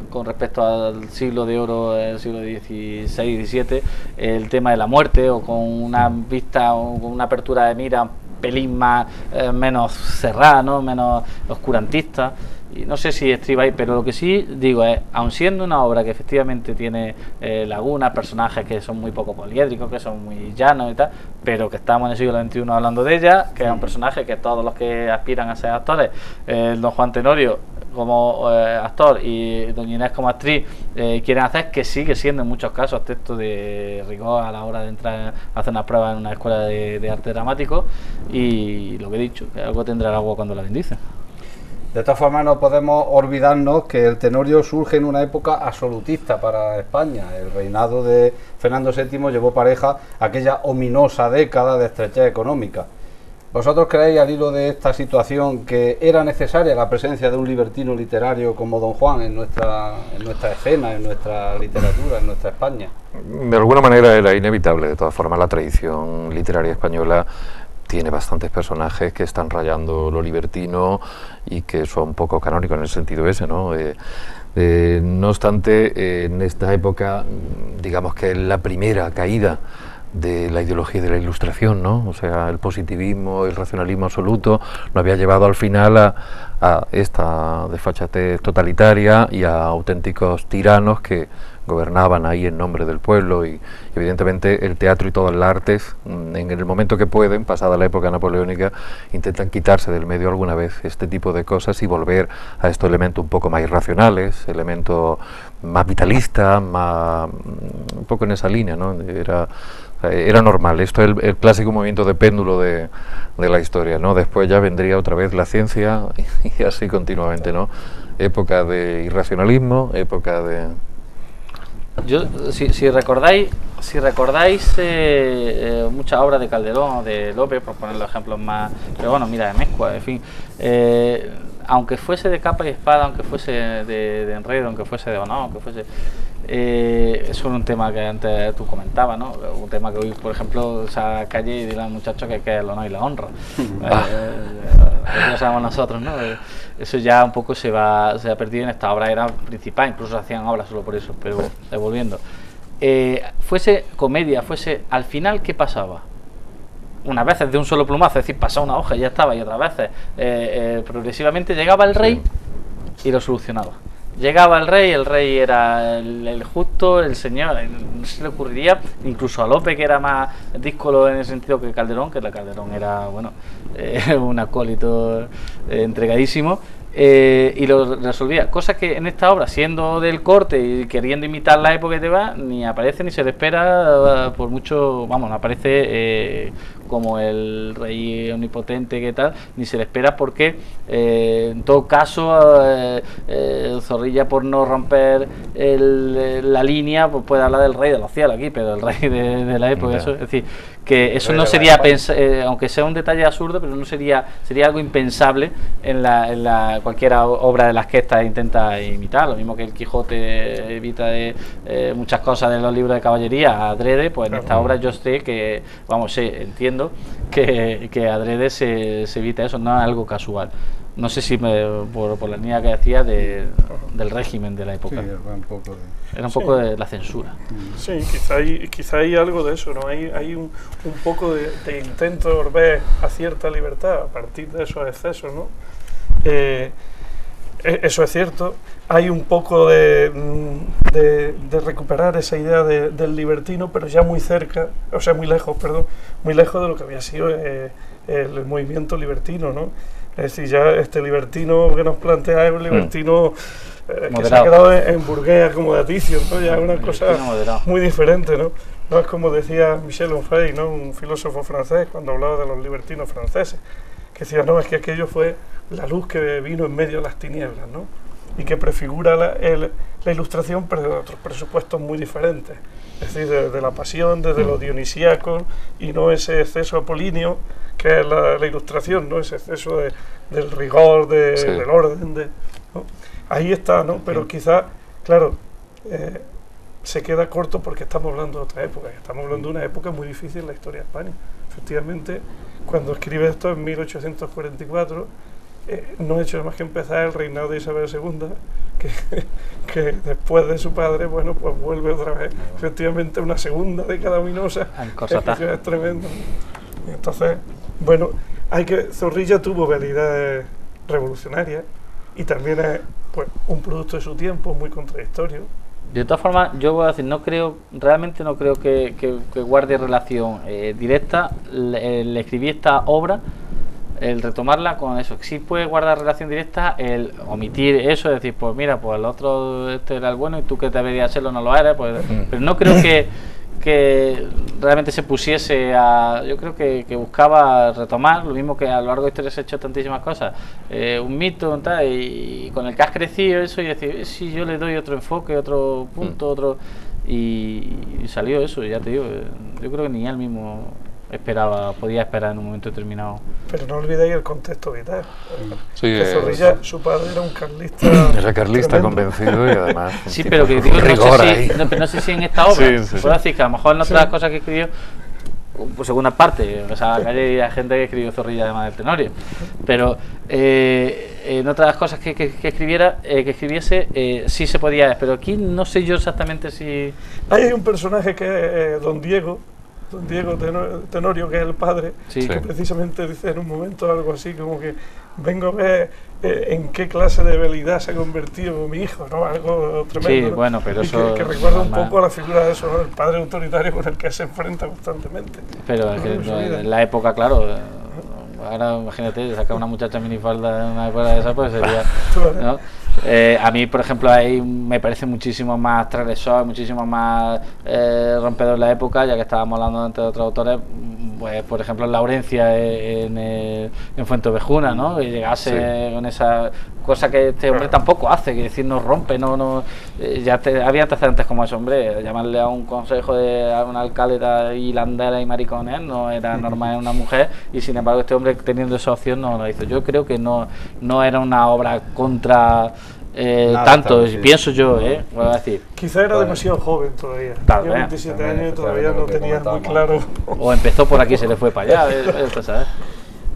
con respecto al siglo de oro, el siglo XVI, XVII, el tema de la muerte, o con una vista o con una apertura de mira un pelín más menos cerrada, ¿no? Menos oscurantista. Y no sé si estriba ahí, pero lo que sí digo es, aun siendo una obra que efectivamente tiene lagunas, personajes que son muy poco poliédricos, que son muy llanos y tal, pero que estamos en el siglo XXI hablando de ella, que es un personaje que todos los que aspiran a ser actores, don Juan Tenorio como actor y doña Inés como actriz, quieren hacer, que sigue siendo en muchos casos texto de rigor a la hora de entrar a hacer una prueba en una escuela de arte dramático. Y lo que he dicho, que algo tendrá el agua cuando la bendice. De todas formas, no podemos olvidarnos que el Tenorio surge en una época absolutista para España. El reinado de Fernando VII llevó pareja aquella ominosa década de estrechez económica. ¿Vosotros creéis, al hilo de esta situación, que era necesaria la presencia de un libertino literario como don Juan en nuestra escena, en nuestra literatura, en nuestra España? De alguna manera era inevitable. De todas formas, la tradición literaria española tiene bastantes personajes que están rayando lo libertino y que son poco canónicos en el sentido ese, ¿no? No obstante, en esta época, digamos que es la primera caída de la ideología de la Ilustración, ¿no? O sea, el positivismo, el racionalismo absoluto lo había llevado al final a esta desfachatez totalitaria y a auténticos tiranos que gobernaban ahí en nombre del pueblo. Y evidentemente el teatro y todas las artes, en el momento que pueden, pasada la época napoleónica, intentan quitarse del medio alguna vez este tipo de cosas y volver a estos elementos un poco más irracionales, elementos más vitalistas, más un poco en esa línea, ¿no? Era normal. Esto es el clásico movimiento de péndulo de la historia, ¿no? Después ya vendría otra vez la ciencia y así continuamente, ¿no? Época de irracionalismo, época de... Yo, si recordáis muchas obras de Calderón o de López, por poner los ejemplos más, pero bueno, mira, de Mezcua, en fin, aunque fuese de capa y espada, aunque fuese de enredo, aunque fuese de honor, aunque fuese... eso es un tema que antes tú comentabas, ¿no? Un tema que hoy, por ejemplo, esa calle y dirán muchachos que es el honor y la honra. Lo sabemos nosotros, ¿no? Eso ya un poco se ha perdido en esta obra, era principal, incluso hacían obras solo por eso, pero devolviendo. Fuese comedia, fuese al final, ¿qué pasaba? Unas veces de un solo plumazo, es decir, pasaba una hoja y ya estaba, y otras veces progresivamente llegaba el rey y lo solucionaba. Llegaba el rey era el justo, el señor, no se le ocurriría, incluso a Lope, que era más díscolo en el sentido que Calderón, que Calderón era, bueno, un acólito entregadísimo, y lo resolvía. Cosa que en esta obra, siendo del corte y queriendo imitar la época que te va, ni aparece ni se le espera, por mucho, vamos, no aparece como el rey omnipotente que tal, ni se le espera porque en todo caso Zorrilla, por no romper la línea, pues puede hablar del rey de los cielos aquí, pero el rey de la época, eso, es decir, que eso no sería, aunque sea un detalle absurdo, pero no sería algo impensable en la cualquier obra de las que esta intenta imitar, lo mismo que el Quijote evita muchas cosas de los libros de caballería adrede, pues en esta obra yo sé que, entiendo que adrede se evita eso, no es algo casual. No sé si por la línea que decía del régimen de la época. Sí, era un poco de la censura. Sí, quizá hay algo de eso, ¿no? Hay un poco de intento de volver a cierta libertad a partir de esos excesos, ¿no? Eso es cierto. Hay un poco de recuperar esa idea del libertino, pero ya muy cerca, o sea, muy lejos de lo que había sido el movimiento libertino, ¿no? Es decir, ya este libertino que nos plantea es un libertino que se ha quedado en Bourguet acomodaticio, ¿no? Ya es una cosa muy diferente, ¿no? No es como decía Michel Onfray, ¿no? Un filósofo francés, cuando hablaba de los libertinos franceses, que decía, no, es que aquello fue la luz que vino en medio de las tinieblas, ¿no? Y que prefigura la ilustración, pero de otros presupuestos muy diferentes. Es decir, de la pasión, desde lo dionisíaco, y no ese exceso apolíneo que es la ilustración, ¿no? Ese exceso del rigor, del orden, ¿no? Ahí está, ¿no? Pero quizá, claro, se queda corto porque estamos hablando de otra época, estamos hablando de una época muy difícil en la historia de España. Efectivamente, cuando escribe esto en 1844, no ha hecho más que empezar el reinado de Isabel II, que después de su padre, bueno, pues vuelve otra vez, efectivamente, una segunda década ominosa. Es tremendo. Entonces, bueno, Zorrilla tuvo habilidades revolucionarias y también es, pues, un producto de su tiempo, muy contradictorio. De todas formas, yo voy a decir, realmente no creo que guarde relación directa el escribir esta obra, el retomarla con eso. Sí puede guardar relación directa el omitir eso, es decir, pues mira, pues el otro este era el bueno y tú que deberías serlo no lo eres, pues, pero no creo que realmente se pusiese a... Yo creo que buscaba retomar, lo mismo que a lo largo de la historia se ha hecho tantísimas cosas, un mito tal, y con el que has crecido eso y decir, si yo le doy otro enfoque, otro punto, y salió eso, ya te digo, yo creo que ni él mismo podía esperar en un momento determinado. Pero no olvidéis el contexto vital. Sí, que Zorrilla, su padre era un carlista. Era carlista convencido y además. Sí, pero que digo, no sé si en esta obra. Puedo decir que a lo mejor en otras cosas que escribió, por segunda parte, o sea, que hay gente que escribió Zorrilla además del Tenorio, pero en otras cosas que escribiese sí se podía, pero aquí no sé yo exactamente si... Hay un personaje que es Don Diego Tenorio, que es el padre, que precisamente dice en un momento algo así como que vengo a ver en qué clase de debilidad se ha convertido mi hijo, ¿no? Algo tremendo. Sí, bueno, pero eso... Que recuerda un poco a la figura de eso, ¿no? El padre autoritario con el que se enfrenta constantemente. Pero es que en la época, claro... Ahora imagínate, sacar una muchacha minifalda en una época de esa, pues sería... ¿no? A mí, por ejemplo, ahí me parece muchísimo más transgresor, muchísimo más rompedor la época, ya que estábamos hablando antes de otros autores, pues por ejemplo Laurencia en Fuenteovejuna, ¿no? Que llegase con esa cosa que este hombre tampoco hace, que decir, no rompe, había antecedentes como ese, hombre, llamarle a un consejo a un alcalde hilandera y maricones no era normal en una mujer, y sin embargo este hombre, teniendo esa opción, no lo hizo. Yo creo que no era una obra contra tanto, pienso yo, voy a decir. Quizá era demasiado joven todavía. Tenía 27 años y todavía no tenía muy claro. O empezó por aquí y se le fue para allá, ¿sabes?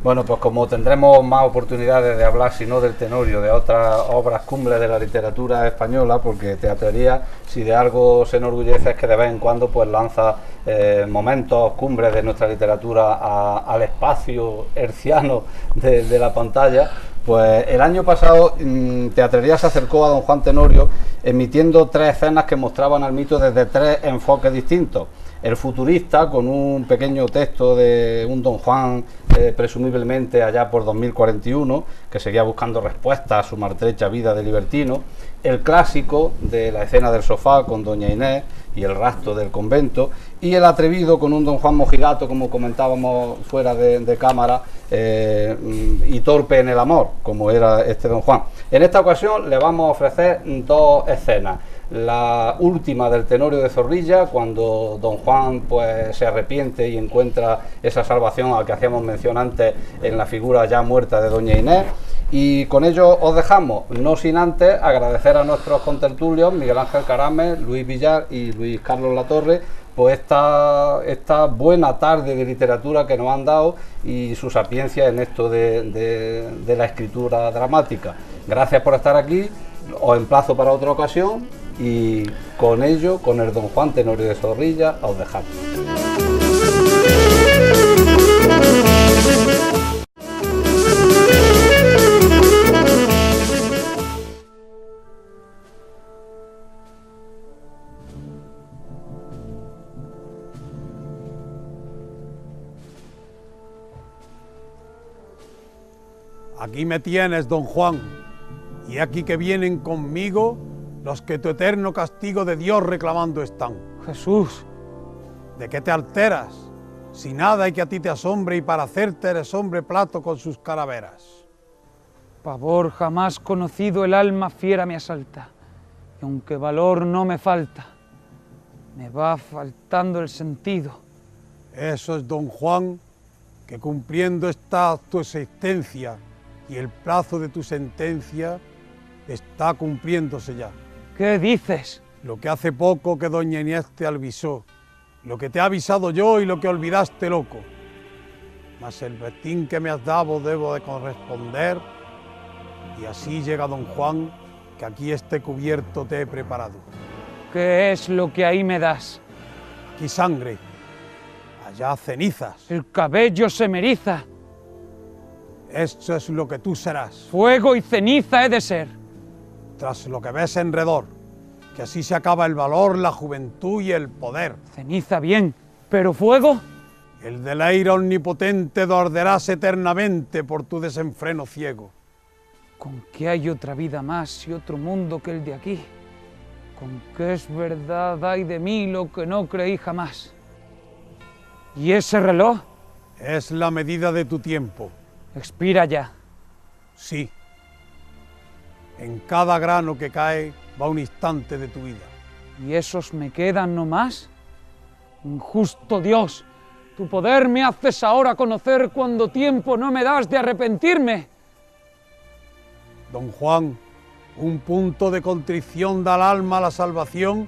Bueno, pues como tendremos más oportunidades de hablar, si no del Tenorio, de otras obras cumbres de la literatura española, porque Teatrería, si de algo se enorgullece, es que de vez en cuando pues lanza momentos cumbres de nuestra literatura al espacio herciano de la pantalla. Pues el año pasado Teatrería se acercó a don Juan Tenorio emitiendo 3 escenas que mostraban al mito desde 3 enfoques distintos. El futurista, con un pequeño texto de un don Juan presumiblemente allá por 2041, que seguía buscando respuestas a su maltrecha vida de libertino. El clásico, de la escena del sofá con doña Inés y el rastro del convento. Y el atrevido, con un don Juan mojigato, como comentábamos fuera de cámara, y torpe en el amor, como era este don Juan. En esta ocasión le vamos a ofrecer 2 escenas. La última del Tenorio de Zorrilla, cuando don Juan pues se arrepiente y encuentra esa salvación a la que hacíamos mención antes en la figura ya muerta de doña Inés, Y con ello os dejamos, no sin antes agradecer a nuestros contertulios, Miguel Ángel Carames, Luis Villar y Luis Carlos Latorre, pues esta buena tarde de literatura que nos han dado y su sapiencia en esto de la escritura dramática. Gracias por estar aquí, os emplazo para otra ocasión y con ello, con el Don Juan Tenorio de Zorrilla, os dejamos. Aquí me tienes, don Juan, y aquí que vienen conmigo los que tu eterno castigo de Dios reclamando están. Jesús, ¿de qué te alteras? Si nada hay que a ti te asombre y para hacerte eres hombre plato con sus calaveras. pavor jamás conocido el alma fiera me asalta, y aunque valor no me falta, me va faltando el sentido. Eso es, don Juan, que cumpliendo está tu existencia y el plazo de tu sentencia está cumpliéndose ya. ¿Qué dices? Lo que hace poco que doña Inés te avisó, lo que te he avisado yo y lo que olvidaste, loco. Mas el vestín que me has dado debo de corresponder, y así llega don Juan, que aquí este cubierto te he preparado. ¿Qué es lo que ahí me das? Aquí sangre, allá cenizas. El cabello se me eriza. Esto es lo que tú serás. Fuego y ceniza he de ser. Tras lo que ves enredor, que así se acaba el valor, la juventud y el poder. Ceniza bien, pero fuego. El de la ira omnipotente arderás eternamente por tu desenfreno ciego. ¿Con qué hay otra vida más y otro mundo que el de aquí? ¿Con qué es verdad hay de mí lo que no creí jamás? ¿Y ese reloj? Es la medida de tu tiempo. Expira ya. Sí. En cada grano que cae va un instante de tu vida. ¿Y esos me quedan no más? Injusto Dios, tu poder me haces ahora conocer cuando tiempo no me das de arrepentirme. Don Juan, un punto de contrición da al alma la salvación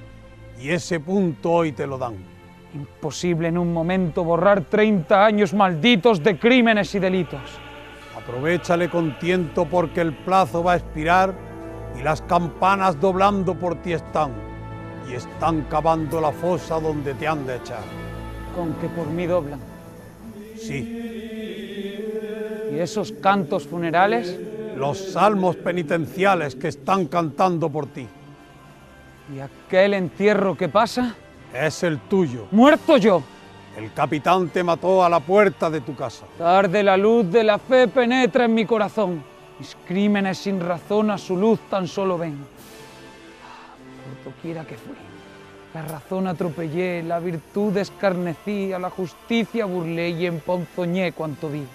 y ese punto hoy te lo dan. Imposible en un momento borrar 30 años malditos de crímenes y delitos. Aprovéchale con tiento porque el plazo va a expirar y las campanas doblando por ti están y están cavando la fosa donde te han de echar. ¿Con que por mí doblan? Sí. ¿Y esos cantos funerales? Los salmos penitenciales que están cantando por ti. ¿Y aquel entierro que pasa? Es el tuyo. ¡Muerto yo! El capitán te mató a la puerta de tu casa. Tarde la luz de la fe penetra en mi corazón. Mis crímenes sin razón a su luz tan solo ven. Por doquiera que fui, la razón atropellé, la virtud escarnecí, a la justicia burlé y emponzoñé cuanto vi.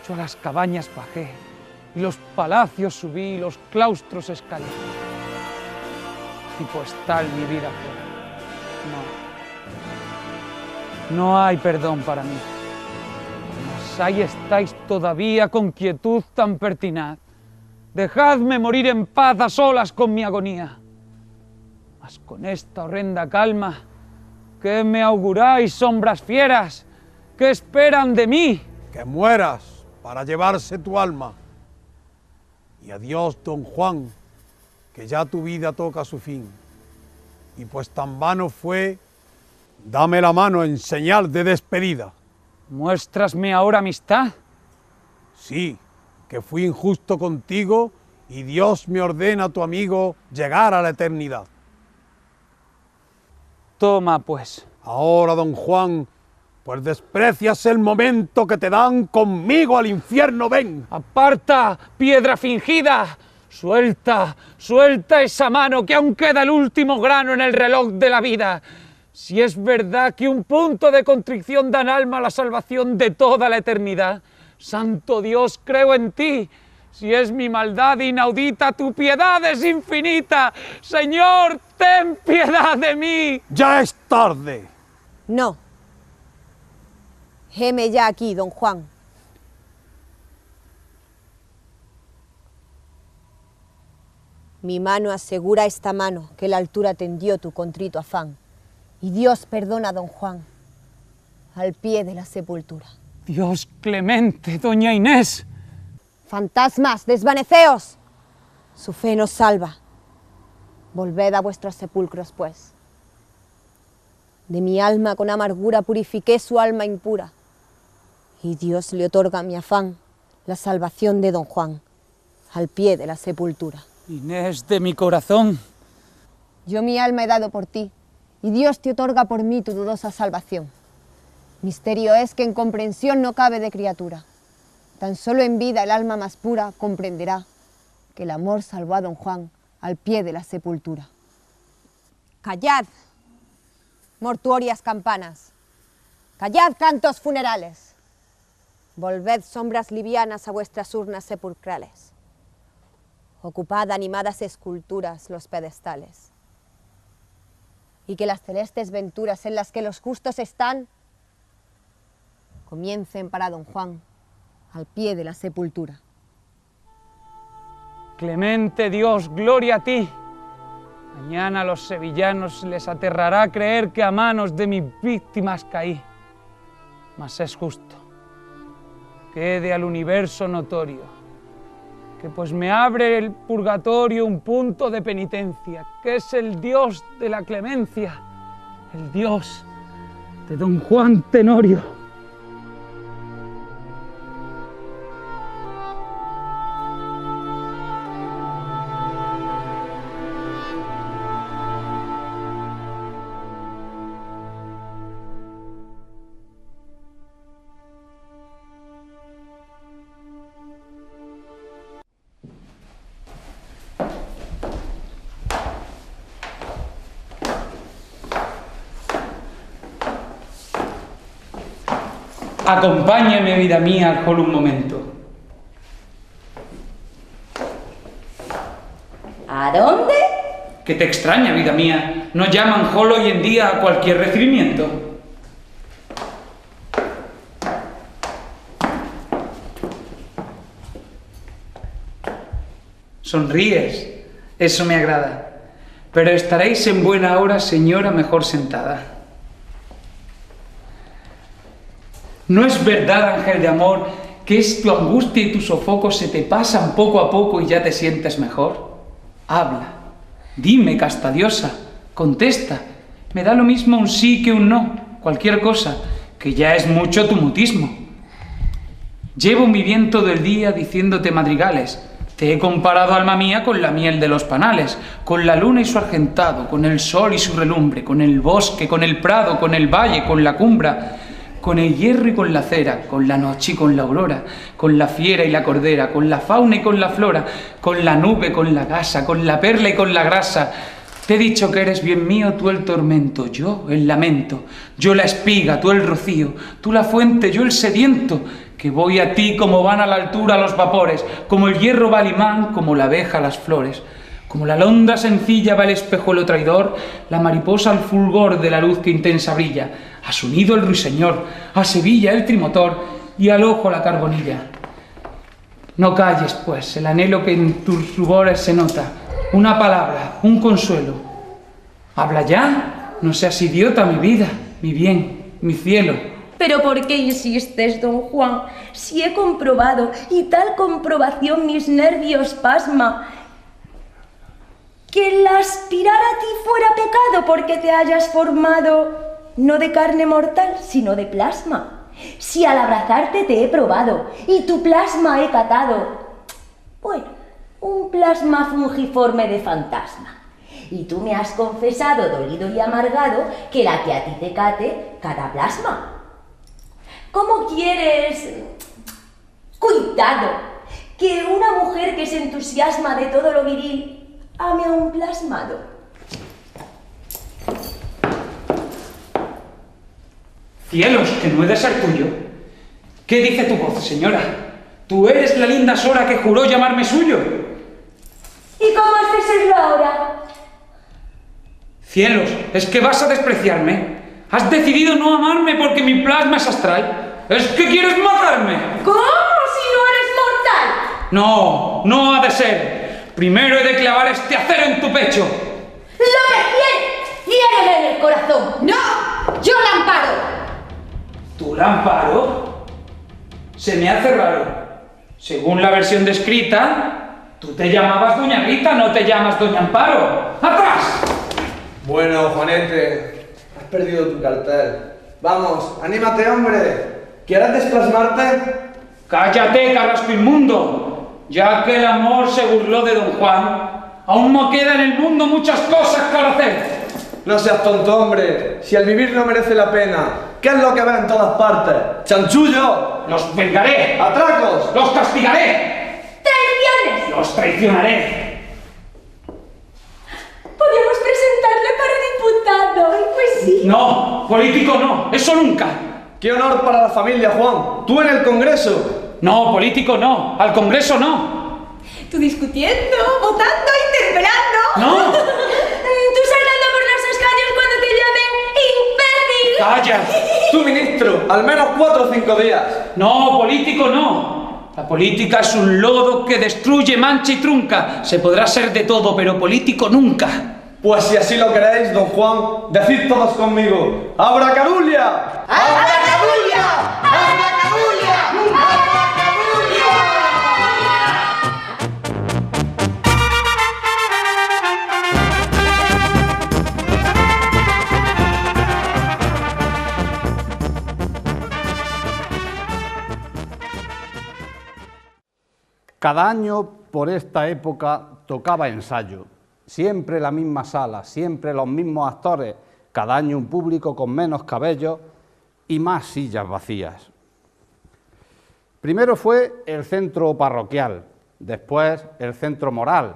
Yo a las cabañas bajé, y los palacios subí, y los claustros escalé. Y pues tal mi vida fue. No hay perdón para mí. Mas ahí estáis todavía con quietud tan pertinaz. Dejadme morir en paz a solas con mi agonía. Mas con esta horrenda calma, ¿qué me auguráis, sombras fieras? ¿Qué esperan de mí? Que mueras para llevarse tu alma. Y adiós, don Juan, que ya tu vida toca su fin. Y pues tan vano fue, dame la mano en señal de despedida. ¿Muéstrasme ahora amistad? Sí, que fui injusto contigo y Dios me ordena a tu amigo llegar a la eternidad. Toma, pues. Ahora, don Juan, pues desprecias el momento que te dan, conmigo al infierno ven. ¡Aparta, piedra fingida! Suelta, suelta esa mano que aún queda el último grano en el reloj de la vida. Si es verdad que un punto de contrición da al alma la salvación de toda la eternidad, santo Dios, creo en ti. Si es mi maldad inaudita, tu piedad es infinita. Señor, ten piedad de mí. Ya es tarde. No. Heme ya aquí, don Juan. Mi mano asegura esta mano que la altura tendió tu contrito afán. Y Dios perdona a don Juan al pie de la sepultura. Dios clemente, doña Inés. Fantasmas, desvaneceos. Su fe nos salva. Volved a vuestros sepulcros, pues. De mi alma con amargura purifiqué su alma impura. Y Dios le otorga a mi afán la salvación de don Juan al pie de la sepultura. Inés de mi corazón. Yo mi alma he dado por ti, y Dios te otorga por mí tu dudosa salvación. Misterio es que en comprensión no cabe de criatura. Tan solo en vida el alma más pura comprenderá que el amor salvó a don Juan al pie de la sepultura. Callad, mortuorias campanas. Callad, cantos funerales. Volved sombras livianas a vuestras urnas sepulcrales. Ocupad animadas esculturas los pedestales. Y que las celestes venturas en las que los justos están comiencen para don Juan al pie de la sepultura. Clemente Dios, gloria a ti. Mañana a los sevillanos les aterrará creer que a manos de mis víctimas caí. Mas es justo, quede al universo notorio, que pues me abre el purgatorio un punto de penitencia, que es el Dios de la clemencia, el Dios de don Juan Tenorio. Acompáñame, vida mía, por un momento. ¿A dónde? ¿Qué te extraña, vida mía? ¿No llaman Jolo hoy en día a cualquier recibimiento? Sonríes, eso me agrada. Pero estaréis en buena hora, señora, mejor sentada. ¿No es verdad, ángel de amor, que es tu angustia y tus sofocos se te pasan poco a poco y ya te sientes mejor? Habla, dime, casta diosa, contesta. Me da lo mismo un sí que un no, cualquier cosa, que ya es mucho tu mutismo. Llevo mi bien todo el día diciéndote madrigales. Te he comparado, alma mía, con la miel de los panales, con la luna y su argentado, con el sol y su relumbre, con el bosque, con el prado, con el valle, con la cumbra, con el hierro y con la cera, con la noche y con la aurora, con la fiera y la cordera, con la fauna y con la flora, con la nube, con la gasa, con la perla y con la grasa. Te he dicho que eres bien mío, tú el tormento, yo el lamento, yo la espiga, tú el rocío, tú la fuente, yo el sediento, que voy a ti como van a la altura los vapores, como el hierro va al imán, como la abeja a las flores. Como la alondra sencilla va el espejuelo traidor, la mariposa al fulgor de la luz que intensa brilla, a su nido el ruiseñor, a Sevilla el trimotor y al ojo la carbonilla. No calles, pues, el anhelo que en tus rubores se nota, una palabra, un consuelo. Habla ya, no seas idiota, mi vida, mi bien, mi cielo. ¿Pero por qué insistes, don Juan? Si he comprobado, y tal comprobación mis nervios pasma, que el aspirar a ti fuera pecado porque te hayas formado no de carne mortal, sino de plasma. Si al abrazarte te he probado y tu plasma he catado, bueno, un plasma fungiforme de fantasma. Y tú me has confesado, dolido y amargado, que la que a ti te cate, cataplasma. ¿Cómo quieres? Cuidado, que una mujer que se entusiasma de todo lo viril ame a un plasmado. Cielos, que no he de ser tuyo. ¿Qué dice tu voz, señora? Tú eres la linda Sora que juró llamarme suyo. ¿Y cómo has de serlo ahora? Cielos, ¿es que vas a despreciarme? ¿Has decidido no amarme porque mi plasma es astral? ¿Es que quieres matarme? ¿Cómo? Si no eres mortal. No, no ha de ser. Primero he de clavar este acero en tu pecho. ¡Lo que quieres! ¡Hiéreme en el corazón! ¡No! ¡Yo la amparo! ¿Tú la amparo? Se me hace raro. Según la versión descrita, tú te llamabas Doña Rita, no te llamas Doña Amparo. ¡Atrás! Bueno, Juanete, has perdido tu cartel. Vamos, anímate, hombre. ¿Quieres desplasmarte? ¡Cállate, carrasco inmundo! Ya que el amor se burló de Don Juan, aún no queda en el mundo muchas cosas que hacer. No seas tonto, hombre. Si el vivir no merece la pena, ¿qué es lo que ves en todas partes? ¡Chanchullo! ¡Los vengaré! ¡Atracos! ¡Los castigaré! ¡Traiciones! ¡Los traicionaré! Podríamos presentarle para diputado, pues sí. No, político no, eso nunca. ¡Qué honor para la familia, Juan! ¡Tú en el Congreso! No, político no, al Congreso no. Tú discutiendo, votando, interpelando. ¡No! Tú saltando por los escaños cuando te llamen imbécil. ¡Calla! ¡Tú, ministro! ¡Al menos 4 o 5 días! No, político no. La política es un lodo que destruye, mancha y trunca. Se podrá ser de todo, pero político nunca. Pues si así lo queréis, don Juan, decid todos conmigo: ¡Abracadulia! ¡Abracadulia! ¡Abracadulia! ¡Abracadulia! Cada año, por esta época, tocaba ensayo. Siempre la misma sala, siempre los mismos actores, cada año un público con menos cabellos y más sillas vacías. Primero fue el centro parroquial, después el centro moral.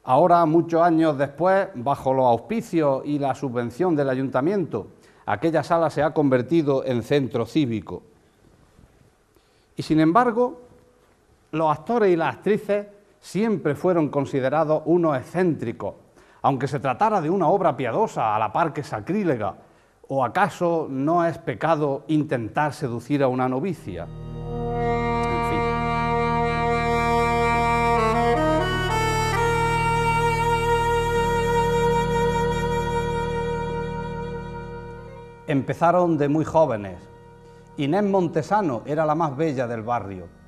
Ahora, muchos años después, bajo los auspicios y la subvención del ayuntamiento, aquella sala se ha convertido en centro cívico. Y sin embargo, los actores y las actrices siempre fueron considerados unos excéntricos, aunque se tratara de una obra piadosa a la par que sacrílega, ¿o acaso no es pecado intentar seducir a una novicia? En fin. Empezaron de muy jóvenes. Inés Montesano era la más bella del barrio.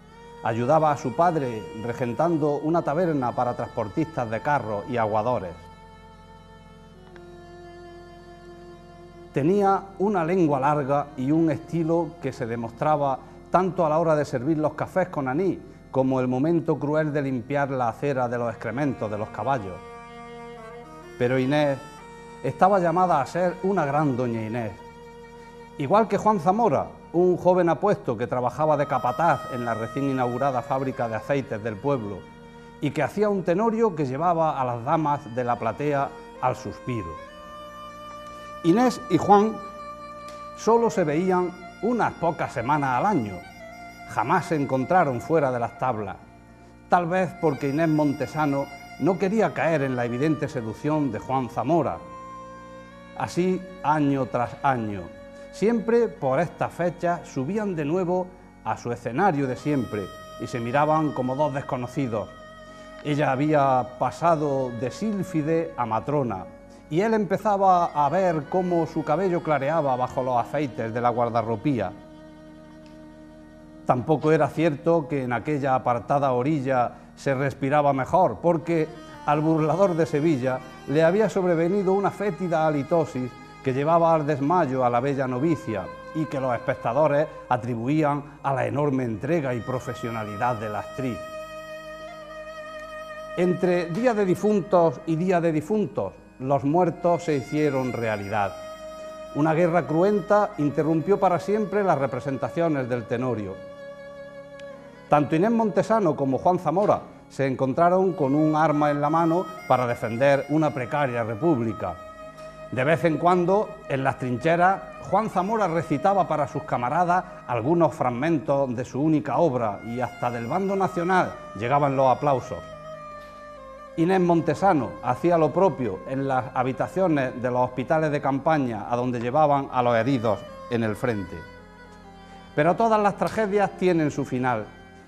Ayudaba a su padre regentando una taberna para transportistas de carros y aguadores. Tenía una lengua larga y un estilo que se demostraba tanto a la hora de servir los cafés con anís como el momento cruel de limpiar la acera de los excrementos de los caballos. Pero Inés estaba llamada a ser una gran doña Inés. Igual que Juan Zamora, un joven apuesto que trabajaba de capataz en la recién inaugurada fábrica de aceites del pueblo y que hacía un tenorio que llevaba a las damas de la platea al suspiro. Inés y Juan solo se veían unas pocas semanas al año, jamás se encontraron fuera de las tablas, tal vez porque Inés Montesano no quería caer en la evidente seducción de Juan Zamora. Así, año tras año, siempre por estas fechas subían de nuevo a su escenario de siempre y se miraban como dos desconocidos. Ella había pasado de sílfide a matrona y él empezaba a ver cómo su cabello clareaba bajo los aceites de la guardarropía. Tampoco era cierto que en aquella apartada orilla se respiraba mejor, porque al burlador de Sevilla le había sobrevenido una fétida halitosis que llevaba al desmayo a la bella novicia y que los espectadores atribuían a la enorme entrega y profesionalidad de la actriz. Entre Día de Difuntos y Día de Difuntos, los muertos se hicieron realidad. Una guerra cruenta interrumpió para siempre las representaciones del tenorio. Tanto Inés Montesano como Juan Zamora se encontraron con un arma en la mano para defender una precaria república. De vez en cuando, en las trincheras, Juan Zamora recitaba para sus camaradas algunos fragmentos de su única obra y hasta del bando nacional llegaban los aplausos. Inés Montesano hacía lo propio en las habitaciones de los hospitales de campaña a donde llevaban a los heridos en el frente. Pero todas las tragedias tienen su final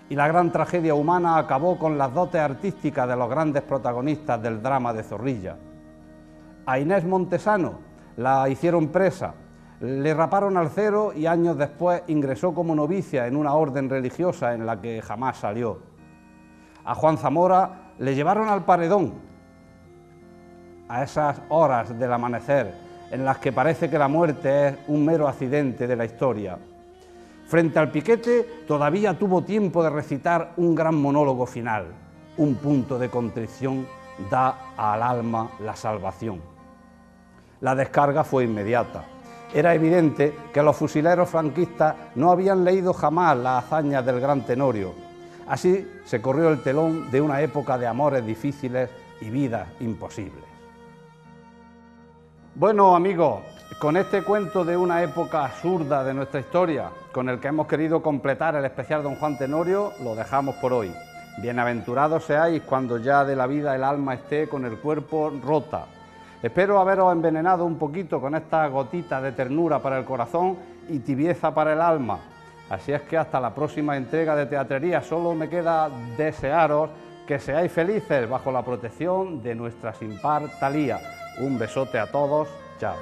y la gran tragedia humana acabó con las dotes artísticas de los grandes protagonistas del drama de Zorrilla. A Inés Montesano la hicieron presa, le raparon al cero y años después ingresó como novicia en una orden religiosa en la que jamás salió. A Juan Zamora le llevaron al paredón, a esas horas del amanecer en las que parece que la muerte es un mero accidente de la historia. Frente al piquete todavía tuvo tiempo de recitar un gran monólogo final. Un punto de contrición da al alma la salvación. La descarga fue inmediata. Era evidente que los fusileros franquistas no habían leído jamás las hazañas del gran Tenorio. Así se corrió el telón de una época de amores difíciles y vidas imposibles. Bueno, amigos, con este cuento de una época absurda de nuestra historia, con el que hemos querido completar el especial Don Juan Tenorio, lo dejamos por hoy. Bienaventurados seáis cuando ya de la vida el alma esté con el cuerpo rota. Espero haberos envenenado un poquito con esta gotita de ternura para el corazón y tibieza para el alma. Así es que hasta la próxima entrega de Teatrería solo me queda desearos que seáis felices bajo la protección de nuestra sin par Talía. Un besote a todos, chao.